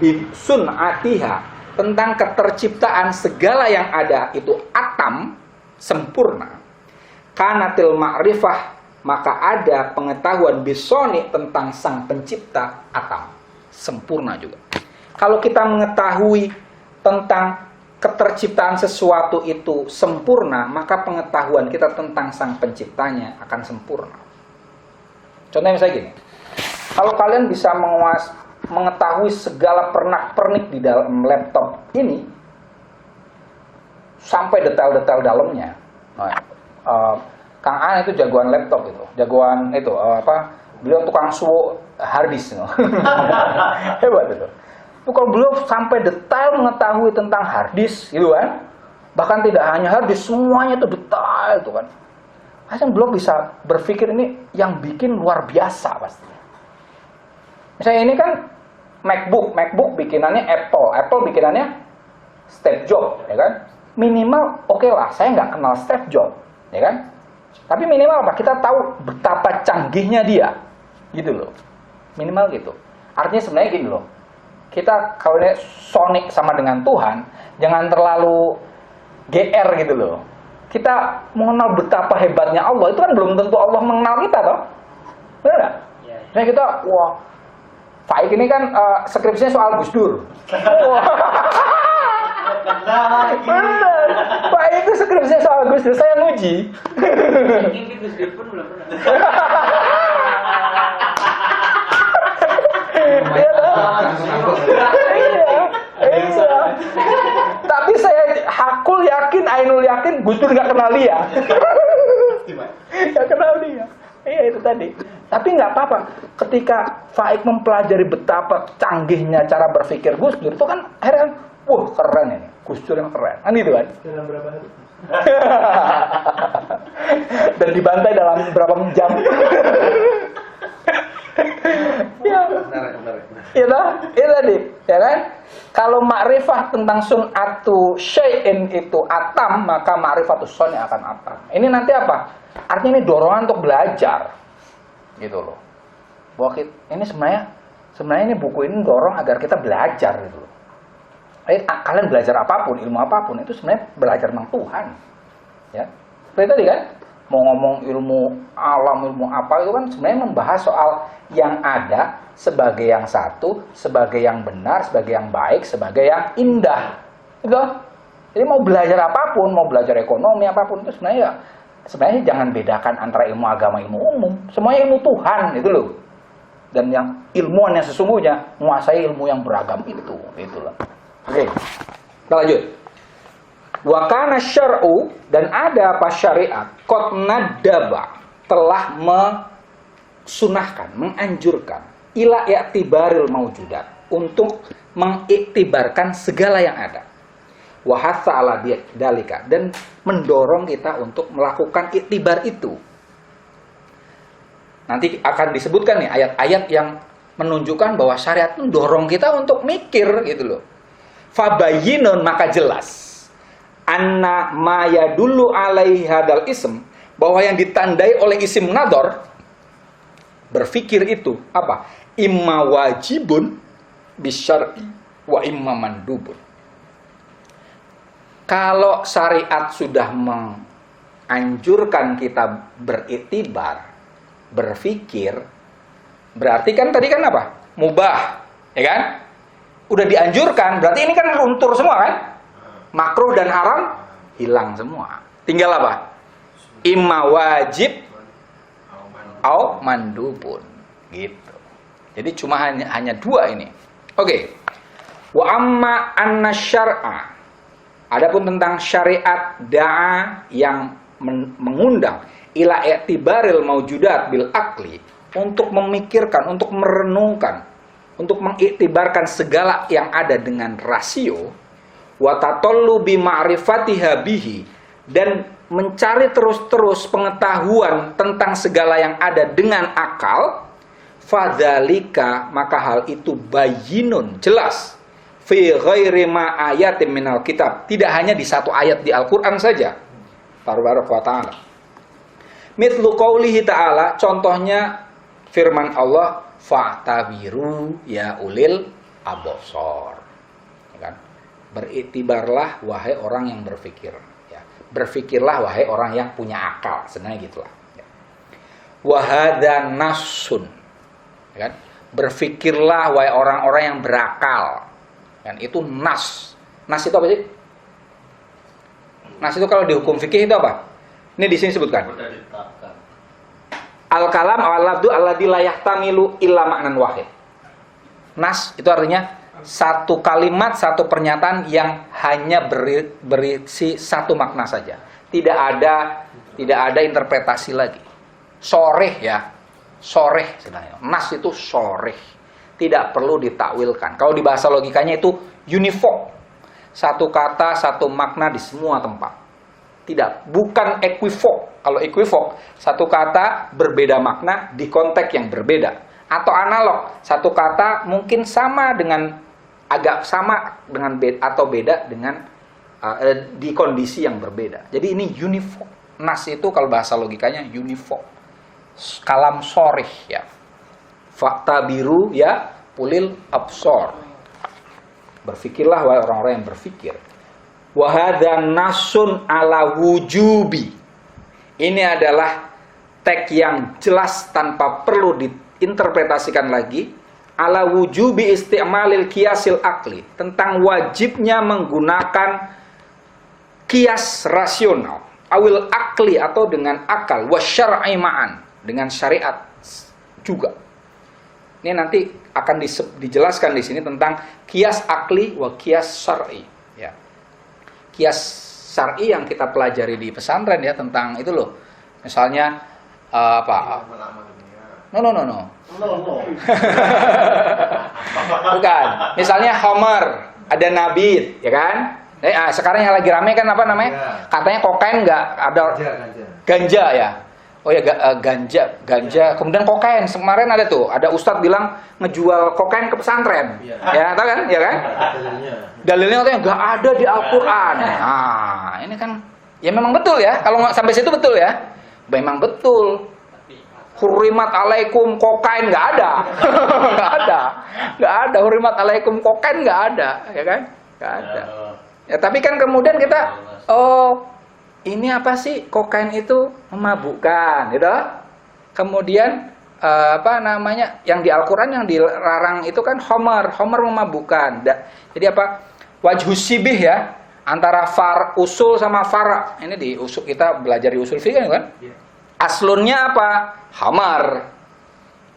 bisun'atiha tentang keterciptaan segala yang ada itu atam, sempurna. Kanatil ma'rifah maka ada pengetahuan bisoni tentang sang pencipta atam, sempurna juga. Kalau kita mengetahui tentang keterciptaan sesuatu itu sempurna, maka pengetahuan kita tentang sang penciptanya akan sempurna. Contohnya misalnya gini, kalau kalian bisa mengetahui segala pernak-pernik di dalam laptop ini sampai detail-detail dalamnya. Kang An itu jagoan laptop itu, jagoan itu beliau tukang suwo harddisk. Hebat itu. Kalau beliau sampai detail mengetahui tentang harddisk gitu kan, bahkan tidak hanya harddisk, semuanya itu detail itu kan. Akhirnya beliau bisa berpikir ini yang bikin luar biasa pasti. Misalnya ini kan MacBook bikinannya Apple bikinannya Steve Jobs, ya kan? Minimal oke lah, saya nggak kenal Steve Jobs, ya kan? Tapi minimal apa? Kita tahu betapa canggihnya dia, gitu loh. Minimal gitu. Artinya sebenarnya gini loh. Kita kalau ini Sonic sama dengan Tuhan, jangan terlalu GR gitu loh. Kita mengenal betapa hebatnya Allah, itu kan belum tentu Allah mengenal kita, toh? Benar nggak? Nah kita, wah, Faik ini kan skripsinya soal Gus Dur. Benar, Faik itu skripsinya soal Gus Dur, saya nguji. Ini Gus Dur pun belum pernah. Iya. Tapi saya hakul yakin, ainul yakin Gus Dur nggak kenal dia. Nggak kenal dia. Iya itu tadi. Tapi nggak apa-apa. Ketika Faik mempelajari betapa canggihnya cara berpikir Gus Dur, itu kan akhirnya, wah keren ini. Gus Dur yang keren. Kan gitu kan? Dalam berapa hari? Dan dibantai dalam berapa jam? Ya. Itu tadi, ya kan? Kalau makrifah tentang sun'atu syai'in itu atam, maka makrifatu soni akan atam. Ini nanti apa? Artinya ini dorongan untuk belajar. Gitu loh. Bahwa ini sebenarnya ini buku ini dorong agar kita belajar gitu loh. Kalian belajar apapun, ilmu apapun itu sebenarnya belajar tentang Tuhan. Ya. Seperti tadi kan? Mau ngomong ilmu alam, ilmu apa itu kan sebenarnya membahas soal yang ada sebagai yang satu, sebagai yang benar, sebagai yang baik, sebagai yang indah. Gitu. Jadi mau belajar apapun, mau belajar ekonomi apapun itu sebenarnya jangan bedakan antara ilmu agama, ilmu umum. Semuanya ilmu Tuhan itu loh. Dan yang ilmuwan yang sesungguhnya menguasai ilmu yang beragam itu. Itulah. Oke. Kita lanjut. Wa kana syar'u, dan ada apa syariat qad nadaba, telah sunahkan, menganjurkan ila i'tibaril maujudat, untuk mengiktibarkan segala yang ada. Wa hatha ala dalika, dan mendorong kita untuk melakukan iktibar itu. Nanti akan disebutkan nih ayat-ayat yang menunjukkan bahwa syariat mendorong kita untuk mikir gitu loh. Fabayyinun, maka jelas anna ma yadullu alaihi hadal ism, bahwa yang ditandai oleh isim nador, berpikir itu apa? Imma wajibun bisyar'i wa imma mandubun. Kalau syariat sudah menganjurkan kita beriktibar, berpikir, berarti kan tadi kan apa? Mubah, ya kan? Udah dianjurkan, berarti ini kan luntur semua kan? Makruh dan haram hilang semua. Tinggal apa? Imma wajib au mandubun. Gitu. Jadi cuma hanya dua ini. Oke. Wa amma anna syar'a, adapun tentang syariat da'a yang mengundang ila i'tibaril maujudat bil akli, untuk memikirkan, untuk merenungkan, untuk mengiktibarkan segala yang ada dengan rasio, wa tatallu bi ma'rifatiha bihi, dan mencari terus-terus pengetahuan tentang segala yang ada dengan akal, fadzalika, maka hal itu bayyinun, jelas, fi ghairi ma ayatin minal kitab. Tidak hanya di satu ayat di Al-Qur'an saja. Tabaraka wa ta'ala. Mithlu qaulihi ta'ala, contohnya firman Allah, fa'tabiru ya ulil absar. Ya kan? Beriktibarlah wahai orang yang berpikir, ya. Berpikirlah wahai orang yang punya akal, sebenarnya gitulah. Ya. Wa hadza nasun. Ya kan? Berpikirlah wahai orang-orang yang berakal. Dan itu nas. Nas itu apa sih? Nas itu kalau di hukum fikih itu apa? Ini di sini sebutkan. Al-kalam al-lafdu alladzi la yahtamilu illa ma'nan wahid. Nas itu artinya satu kalimat, satu pernyataan yang hanya berisi satu makna saja. Tidak ada interpretasi lagi. Soreh ya. Soreh sebenarnya. Nas itu soreh. Tidak perlu ditakwilkan. Kalau di bahasa logikanya itu univoc. Satu kata, satu makna di semua tempat. Tidak, bukan equivoc. Kalau equivoc, satu kata berbeda makna di konteks yang berbeda. Atau analog, satu kata mungkin sama dengan agak sama dengan atau beda dengan di kondisi yang berbeda. Jadi ini univoc. Nas itu kalau bahasa logikanya univoc. Kalam sorih ya. Fakta biru ya ulil absor. Berfikirlah wahai orang-orang yang berfikir. Wa hadza nasun ala wujubi. Ini adalah teks yang jelas tanpa perlu diinterpretasikan lagi. Ala wujubi isti'malil qiyasil akli, tentang wajibnya menggunakan kias rasional, awil akli atau dengan akal, wasyar'i ma'an, dengan syariat juga. Ini nanti akan dijelaskan di sini tentang kias akli wa kias syar'i. Ya. Kias syar'i yang kita pelajari di pesantren ya tentang itu loh. Misalnya apa? No. Bukan. Misalnya Homer, ada Nabi, ya kan? Sekarang yang lagi rame kan apa namanya? Ya. Katanya kokain nggak ada ganja ya. Oh ya ganja. Kemudian kokain. Kemarin ada tuh, ada ustadz bilang ngejual kokain ke pesantren. Ya, tahu kan? Ya kan? Dalilnya katanya nggak ada di Al-Qur'an. Nah, ini kan ya memang betul ya. Kalau sampai situ betul ya. Memang betul. Hurimat alaikum kokain nggak ada. Nggak ada hurimat alaikum kokain nggak ada, ya kan? Nggak ada. Ya, tapi kan kemudian kita ini apa sih? Kokain itu memabukkan, gitu. Kemudian apa namanya? Yang di Al-Qur'an yang dilarang itu kan homer memabukkan. Jadi apa? Wajhus sibih ya, antara usul sama fara. Ini di usul kita belajar di usul fikih kan? Aslunnya apa? Homer.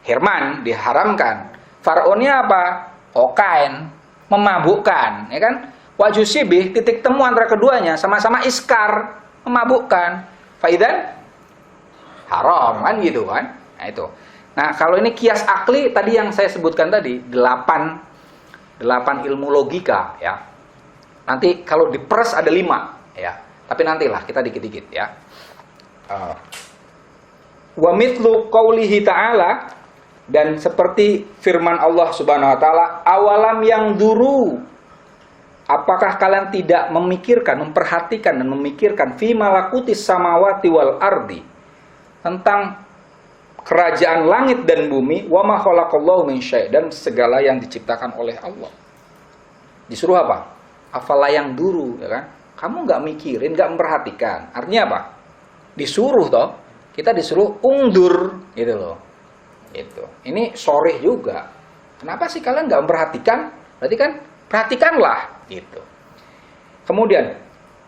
Hirman diharamkan. Far'unnya apa? Kokain, memabukkan, ya kan? Wajhus sibih, titik temu antara keduanya sama-sama iskar, memabukkan. Faidan haram kan gitu kan? Nah itu. Nah, kalau ini kias akli tadi yang saya sebutkan tadi 8 ilmu logika ya. Nanti kalau diperes ada 5 ya. Tapi nantilah kita dikit-dikit ya. Wa mithlu qaulihi ta'ala, dan seperti firman Allah Subhanahu wa taala, awalam yang duru, apakah kalian tidak memikirkan, memperhatikan dan memikirkan fi malakutis samawati wal ardi, tentang kerajaan langit dan bumi, wa ma khalaqallahu min syai', dan segala yang diciptakan oleh Allah. Disuruh apa? Afala yang duru, ya kan? Kamu nggak mikirin, nggak memperhatikan. Artinya apa? Disuruh toh. Kita disuruh ungdur, gitu loh. Itu. Ini soreh juga. Kenapa sih kalian nggak memperhatikan? Berarti kan perhatikanlah, gitu. Kemudian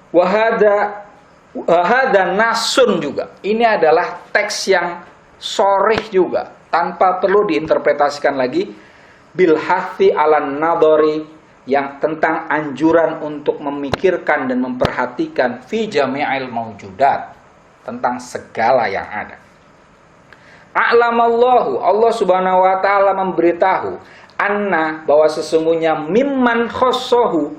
wahada nasun juga. Ini adalah teks yang soreh juga, tanpa perlu diinterpretasikan lagi. Bil hathi alan nadori, yang tentang anjuran untuk memikirkan dan memperhatikan fi jami'il maujudat, tentang segala yang ada. A'lamallahu, Allah Subhanahu wa taala memberitahu, anna, bahwa sesungguhnya mimman khossohu,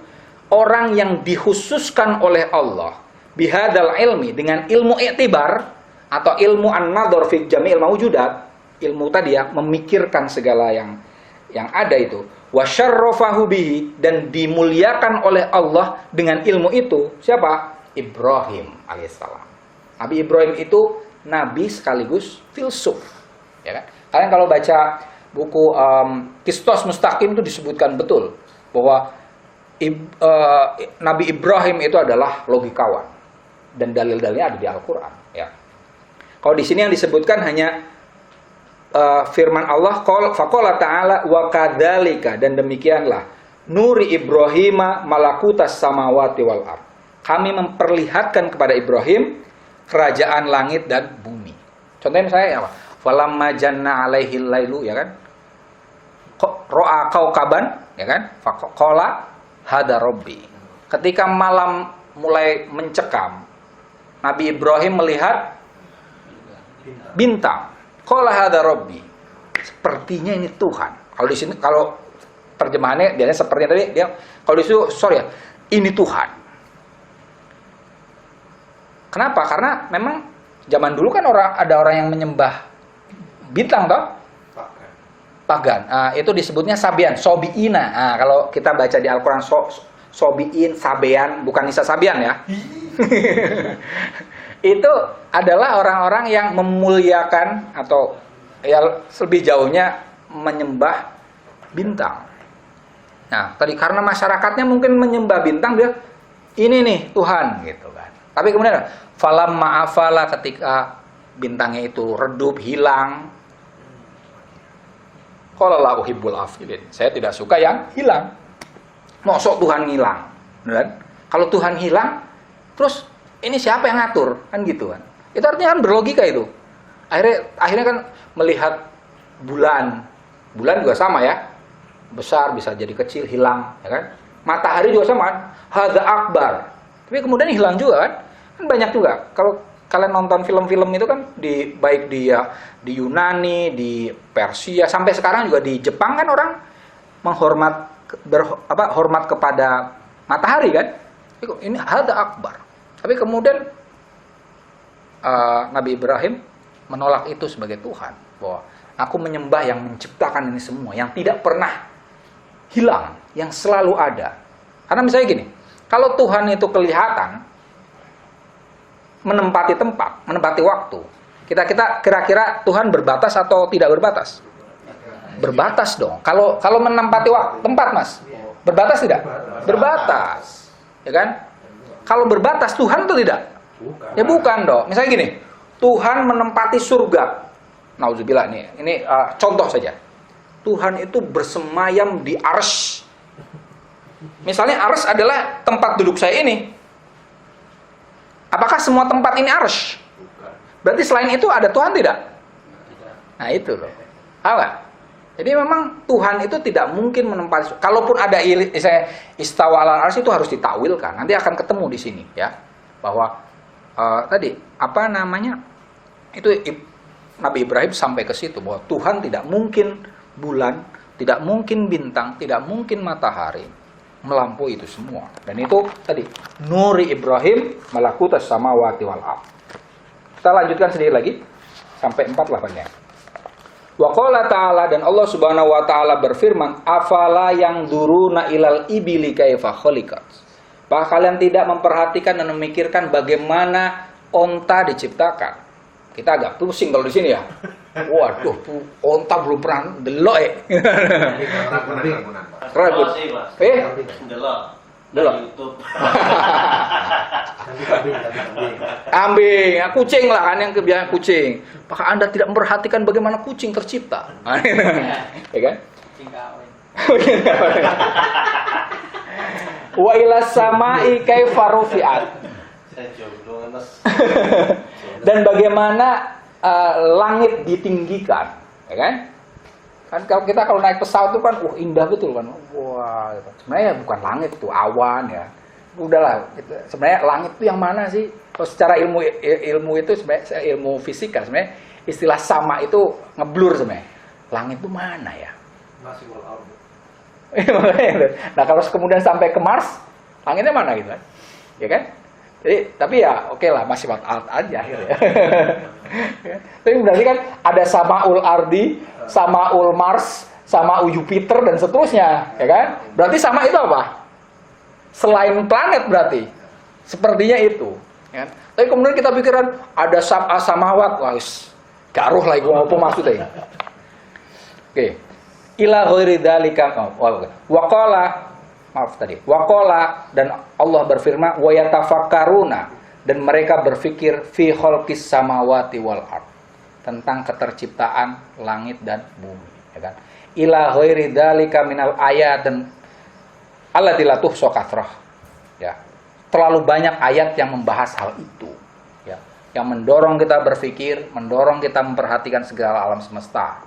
orang yang dikhususkan oleh Allah bihadal ilmi, dengan ilmu i'tibar atau ilmu an-nadhar fi jami'il maujudat, ilmu tadi ya, memikirkan segala yang ada itu, wa syarrafahu bihi, dan dimuliakan oleh Allah dengan ilmu itu. Siapa? Ibrahim alaihissalam. Nabi Ibrahim itu nabi sekaligus filsuf, ya kan? Kalian kalau baca buku Qistos Mustaqim itu disebutkan betul bahwa Nabi Ibrahim itu adalah logikawan dan dalil-dalilnya ada di Al-Qur'an, ya. Kalau di sini yang disebutkan hanya firman Allah, faqala ta'ala wa kadzalika, dan demikianlah nuri Ibrahima malakutas samawati wal ard. Kami memperlihatkan kepada Ibrahim kerajaan langit dan bumi. Contohnya saya apa? Falamma janna alaihi lailu, ya kan? Ro'a kaukaban, ya kan? Faqala hada rabbi. Ketika malam mulai mencekam, Nabi Ibrahim melihat bintang. Qala hada rabbi. Sepertinya ini Tuhan. Kalau di sini, kalau terjemahannya biasanya sepertinya tadi dia, kalau di situ sorry ya, ini Tuhan. Kenapa? Karena memang zaman dulu kan ada orang yang menyembah bintang, toh? Pagan. Itu disebutnya sabian, sobiina. Kalau kita baca di Al-Qur'an sobiin, sabean, bukan Nisa Sabian ya. Itu adalah orang-orang yang memuliakan atau ya lebih jauhnya menyembah bintang. Nah, tadi karena masyarakatnya mungkin menyembah bintang, dia ini nih Tuhan gitu kan. Tapi kemudian falam ma'afala, ketika bintangnya itu redup, hilang, qala la uhibbul afilin. Saya tidak suka yang hilang. Mosok Tuhan hilang, kan? Kalau Tuhan hilang, terus ini siapa yang ngatur? Kan gitu kan. Itu artinya kan berlogika itu. Akhirnya kan melihat bulan. Bulan juga sama ya. Besar bisa jadi kecil, hilang, ya kan? Matahari juga sama kan. Hadza akbar. Tapi kemudian hilang juga kan? Kan banyak juga. Kalau kalian nonton film-film itu kan baik di Yunani, di Persia, sampai sekarang juga di Jepang kan orang hormat kepada matahari kan? Ini hadza akbar. Tapi kemudian Nabi Ibrahim menolak itu sebagai Tuhan, bahwa aku menyembah yang menciptakan ini semua, yang tidak pernah hilang, yang selalu ada. Karena misalnya gini, kalau Tuhan itu kelihatan menempati tempat, menempati waktu, kita kira-kira Tuhan berbatas atau tidak berbatas? Berbatas dong. Kalau menempati tempat, Mas, berbatas tidak? Berbatas, ya kan? Kalau berbatas Tuhan itu tidak? Bukan. Ya bukan dong. Misalnya gini, Tuhan menempati surga. Nauzubillah, ini contoh saja. Tuhan itu bersemayam di arsy. Misalnya arsy adalah tempat duduk saya ini. Apakah semua tempat ini arsy? Berarti selain itu ada Tuhan tidak? Nah itu loh. Tahu nggak? Jadi memang Tuhan itu tidak mungkin menempati. Kalaupun ada istawa ala arsy, itu harus ditakwilkan. Nanti akan ketemu di sini ya, bahwa tadi apa namanya itu Nabi Ibrahim sampai ke situ bahwa Tuhan tidak mungkin bulan, tidak mungkin bintang, tidak mungkin matahari melampaui itu semua. Dan itu tadi nuri Ibrahim malakutas samawati wal ard. Kita lanjutkan sedikit lagi sampai 4 lapannya. Wa qala ta'ala, dan Allah Subhanahu wa taala berfirman, afala yang duruna ilal ibili kaifa khuliqat. Apakah kalian tidak memperhatikan dan memikirkan bagaimana onta diciptakan? Kita agak pusing kalau di sini ya. Waduh, onta belum pernah delok ya. Delok sih, Mas. Delok. YouTube. Kambing, kucing lah kan yang kebiasaan kucing. Apakah Anda tidak memperhatikan bagaimana kucing tercipta? Ya kan? Kucing kawin. Wa ila samai kaifa rufi'at. Saya jomblo, Mas. Dan bagaimana langit ditinggikan, ya kan? Kan kalau naik pesawat itu kan indah betul kan. Wah, sebenarnya bukan langit itu, awan ya. Udahlah, sebenarnya langit itu yang mana sih? Kalau secara ilmu itu sebenarnya ilmu fisika, sebenarnya istilah sama itu ngeblur sebenarnya. Langit itu mana ya? Masih wal ard. Nah, kalau kemudian sampai ke Mars, langitnya mana gitu kan? Ya kan? Jadi, tapi ya oke lah, masih wal ard aja akhirnya. Tapi berarti kan ada samaul ardi, samaul Mars, sama Jupiter dan seterusnya, ya kan? Berarti sama itu apa? Selain planet berarti. Sepertinya itu, ya kan? Tapi kemudian kita pikiran ada sab'a samawat, wah garuh lah iku apa maksudnya. Oke. Ila ghairi dzalika waqala dan Allah berfirman wa yatafakkaruna dan mereka berpikir fi khalqis samawati wal ard tentang keterciptaan langit dan bumi, ya kan? Ila ghairi dzalika minal ayat dan allati la tuhsa kathrah, ya. Terlalu banyak ayat yang membahas hal itu, ya, yang mendorong kita berpikir, mendorong kita memperhatikan segala alam semesta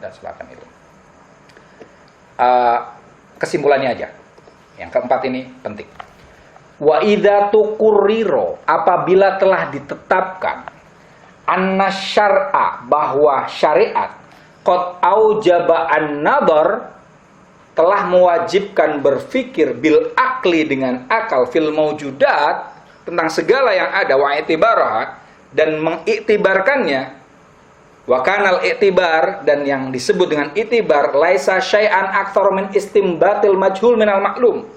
dan sebagainya itu. Kesimpulannya aja. Yang keempat ini penting. Wa idza tuqurriro, apabila telah ditetapkan anna syar'a, bahwa syariat qad aujaba an-nadhar, telah mewajibkan berfikir bil akli dengan akal fil maujudat tentang segala yang ada, wa i'tibarah dan mengiktibarkannya, wa kanal i'tibar dan yang disebut dengan i'tibar laisa syai'an aktsar min istimbatil majhul minal maklum.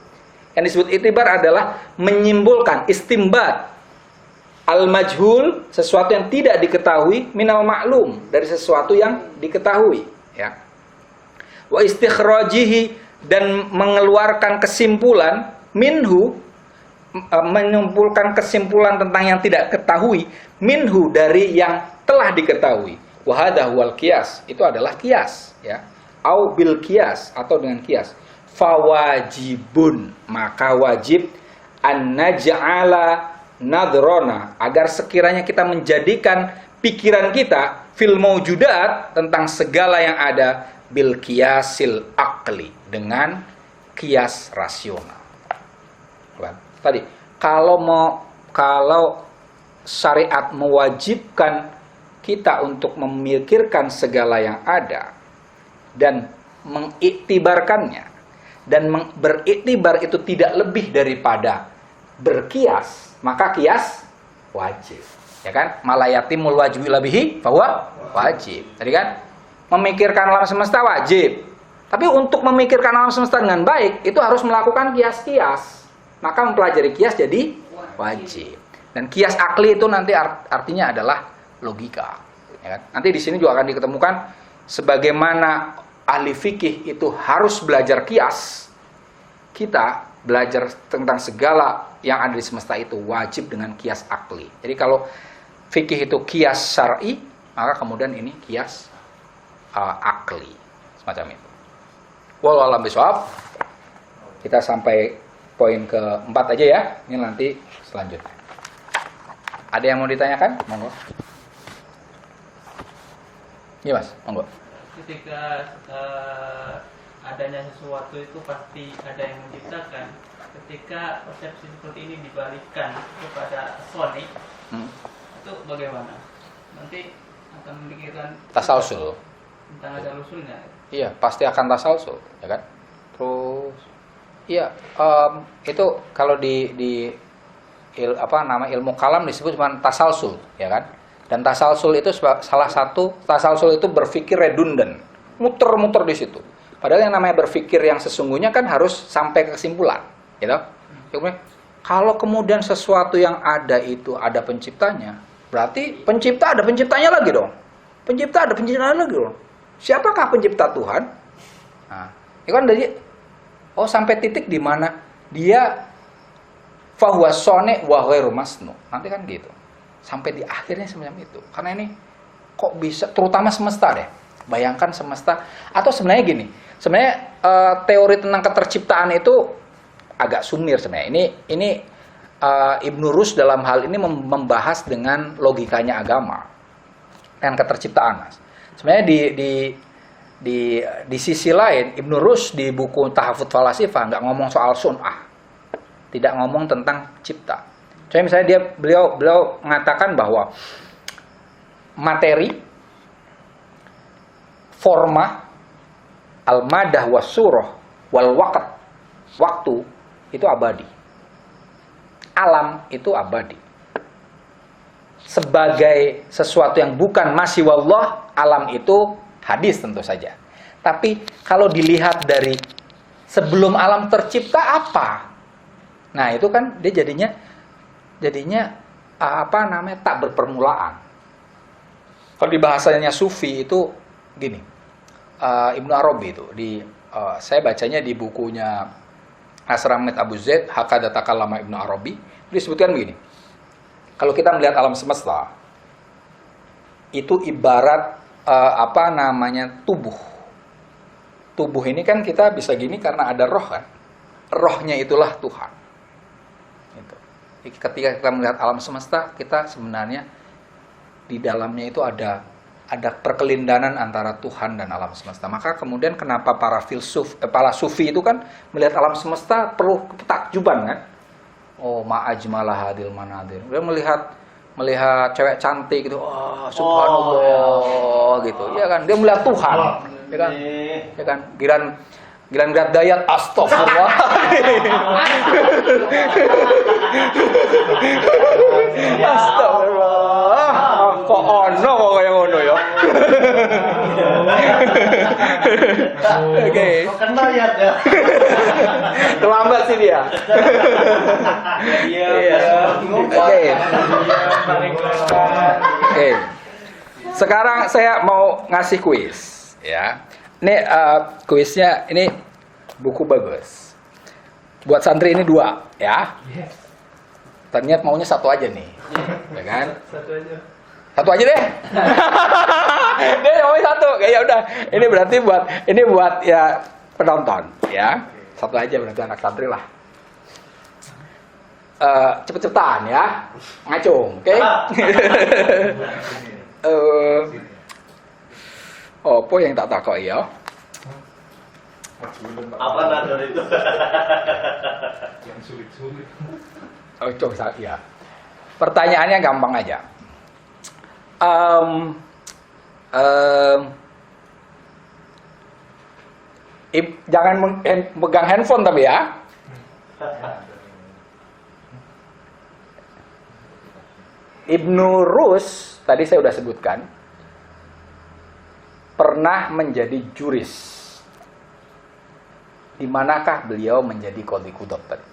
Yang disebut i'tibar adalah menyimpulkan, istimbat al majhul, sesuatu yang tidak diketahui, minal maklum, dari sesuatu yang diketahui, ya. Wa istikhrajihi dan mengeluarkan kesimpulan minhu, menyimpulkan kesimpulan tentang yang tidak ketahui, minhu dari yang telah diketahui. Wa hadza huwal qiyas, itu adalah qiyas, ya. Au bil qiyas, atau dengan qiyas. Fawajibun, maka wajib an naj'ala nadrona, agar sekiranya kita menjadikan pikiran kita fil maujudat tentang segala yang ada bil qiyasil aqli, dengan qiyas rasional. Tadi kalau syariat mewajibkan kita untuk memikirkan segala yang ada dan mengiktibarkannya, dan beriktibar itu tidak lebih daripada berkias, maka kias wajib, ya kan? Malayatimul wajibu labihi bahwa wajib. Tadi kan memikirkan alam semesta wajib, tapi untuk memikirkan alam semesta dengan baik itu harus melakukan kias-kias, maka mempelajari kias jadi wajib. Dan kias akli itu nanti artinya adalah logika, ya kan? Nanti di sini juga akan diketemukan sebagaimana ahli fikih itu harus belajar kias, kita belajar tentang segala yang ada di semesta itu wajib dengan kias akli. Jadi kalau fikih itu kias syar'i, maka kemudian ini kias akli, semacam itu. Wallahu a'lam bishawab. Kita sampai poin keempat aja ya. Ini nanti selanjutnya. Ada yang mau ditanyakan? Monggo. Iya Mas, monggo. Ketika adanya sesuatu itu pasti ada yang menciptakan. Ketika persepsi seperti ini dibalikkan kepada Sony, itu bagaimana? Nanti akan memikirkan tasalsul tentang asal usulnya. Iya, pasti akan tasalsul, ya kan? Terus, iya, itu kalau di ilmu kalam disebut cuma tasalsul, ya kan? Dan tasalsul itu salah satu, tasalsul itu berpikir redundant, muter-muter di situ. Padahal yang namanya berpikir yang sesungguhnya kan harus sampai ke kesimpulan, gitu. Kalau kemudian sesuatu yang ada itu ada penciptanya, berarti pencipta ada penciptanya lagi dong. Pencipta ada penciptanya lagi dong. Siapakah pencipta Tuhan? Nah, itu kan dari sampai titik di mana dia fahuwa sone wa ghairu masnu. Nanti kan gitu. Sampai di akhirnya semacam itu. Karena ini kok bisa, terutama semesta deh. Bayangkan semesta, atau sebenarnya gini, sebenarnya teori tentang keterciptaan itu agak sumir sebenarnya. Ini Ibnu Rushd dalam hal ini membahas dengan logikanya agama dan keterciptaan, Mas. Sebenarnya di sisi lain Ibnu Rushd di buku Tahafut Falasifah nggak ngomong soal sun'ah, tidak ngomong tentang cipta. Contohnya misalnya beliau mengatakan bahwa materi, forma, al-madah was surah wal waqt, waktu itu abadi. Alam itu abadi. Sebagai sesuatu yang bukan masih wallah, alam itu hadis tentu saja. Tapi kalau dilihat dari sebelum alam tercipta apa? Nah, itu kan dia jadinya tak berpermulaan. Kalau di bahasanya Sufi itu gini, Ibnu Arabi itu saya bacanya di bukunya Asramit Abu Zaid Hakada Takallama Ibnu Arabi, disebutkan begini. Kalau kita melihat alam semesta itu ibarat tubuh. Tubuh ini kan kita bisa gini karena ada roh kan. Rohnya itulah Tuhan. Gitu. Ketika kita melihat alam semesta, kita sebenarnya di dalamnya itu ada perkelindanan antara Tuhan dan alam semesta. Maka kemudian kenapa para sufi itu kan melihat alam semesta perlu ketakjuban kan? Oh, ma'ajmalah hadil manadir. Dia melihat cewek cantik gitu. Oh, subhanallah gitu. Iya kan? Dia melihat Tuhan. Ya kan? Ya kan? Giran dayat astagfirullah. Astagfirullah. Kok ono kok kaya ngono ya. Oke. Kok dayat ya? Terlambat sih dia. Iya. Oke. Sekarang saya mau ngasih kuis ya. Ini kuisnya ini buku bagus. Buat santri ini 2 ya. Ternyata maunya 1 aja nih. Ya kan? 1 aja deh. Dia mau 1. Ya udah. Ini berarti buat ya penonton ya. 1 aja berarti anak santri lah. Cepet-cepetan ya. Ngacung, oke? Apa yang tak takoki ya? Apa nador itu? Yang sulit-sulit. Oh, coba ya. Pertanyaannya gampang aja. Jangan megang handphone tapi ya. Ibnu Rus tadi saya sudah sebutkan pernah menjadi juris. Di manakah beliau menjadi qadhi qudhat tadi?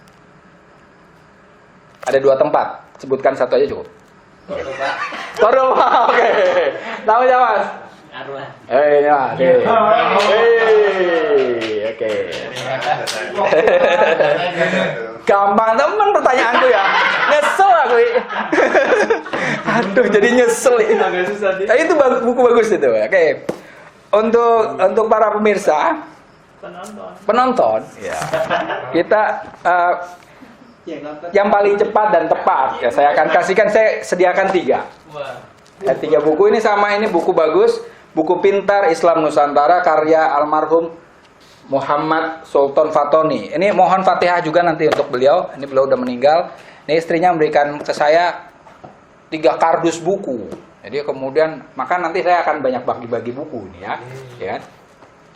Ada 2 tempat, sebutkan 1 aja cukup. Kordoba, oke. Tahu ya Mas? Arwah. Oke. Gampang teman pertanyaanku ya. Nyesel aku. Aduh, jadi nyesel. Agak susah sih. Itu buku bagus itu. Oke. Untuk para pemirsa, penonton, ya. Kita yang paling cepat dan tepat ya saya akan kasihkan, saya sediakan 3. Wah. 3 buku ini sama, ini buku bagus, buku Pintar Islam Nusantara karya almarhum Muhammad Sultan Fatoni. Ini mohon Fatihah juga nanti untuk beliau. Ini beliau udah meninggal. Ini istrinya memberikan ke saya 3 kardus buku. Jadi kemudian maka nanti saya akan banyak bagi-bagi buku ini ya. Ya.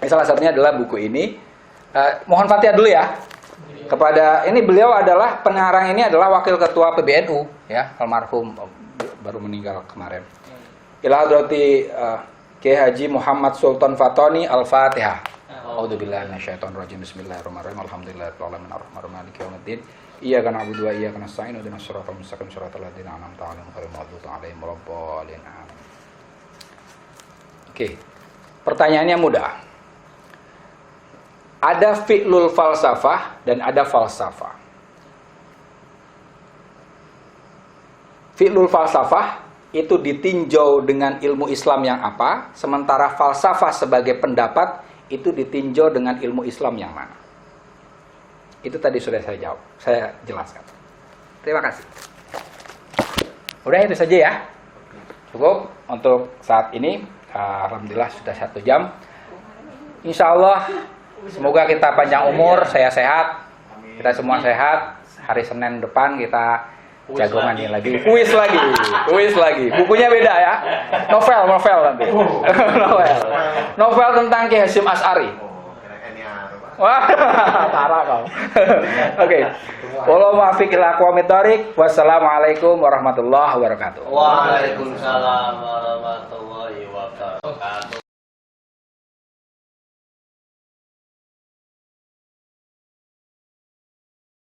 Ini salah satunya adalah buku ini. Mohon Fatihah dulu ya. Kepada ini beliau adalah pengarang, ini adalah wakil ketua PBNU ya, almarhum baru meninggal kemarin. Ila hadrati Kiai Haji Muhammad Sultan Fatoni Al-Fatihah. A'udzubillahi minasyaitonir rajim. Bismillahirrahmanirrahim. Alhamdulillahirabbil alamin arrahmanir rahim maliki yaumiddin. Iyyaka na'budu wa iyyaka nasta'in. Ihdinas siratal mustaqim siratal ladzina an'amta 'alaihim ghairil maghdubi 'alaihim waladdallin. Oke. Pertanyaannya mudah. Ada fi'lul falsafah dan ada falsafah. Fi'lul falsafah itu ditinjau dengan ilmu Islam yang apa, sementara falsafah sebagai pendapat itu ditinjau dengan ilmu Islam yang mana. Itu tadi sudah saya jawab, saya jelaskan. Terima kasih. Udah itu saja ya. Cukup untuk saat ini. Alhamdulillah sudah 1 jam. Insya Allah semoga kita panjang umur, saya sehat, kita semua sehat. Hari Senin depan kita jagongan lagi. Kuis lagi. Bukunya beda ya. Novel nanti. Novel tentang Ki Hasyim Asy'ari. Wah, parah kau. Oke. Wallahu muwaffiq ila aqwamit thoriq. Wassalamualaikum warahmatullahi wabarakatuh. Waalaikumsalam warahmatullahi wabarakatuh.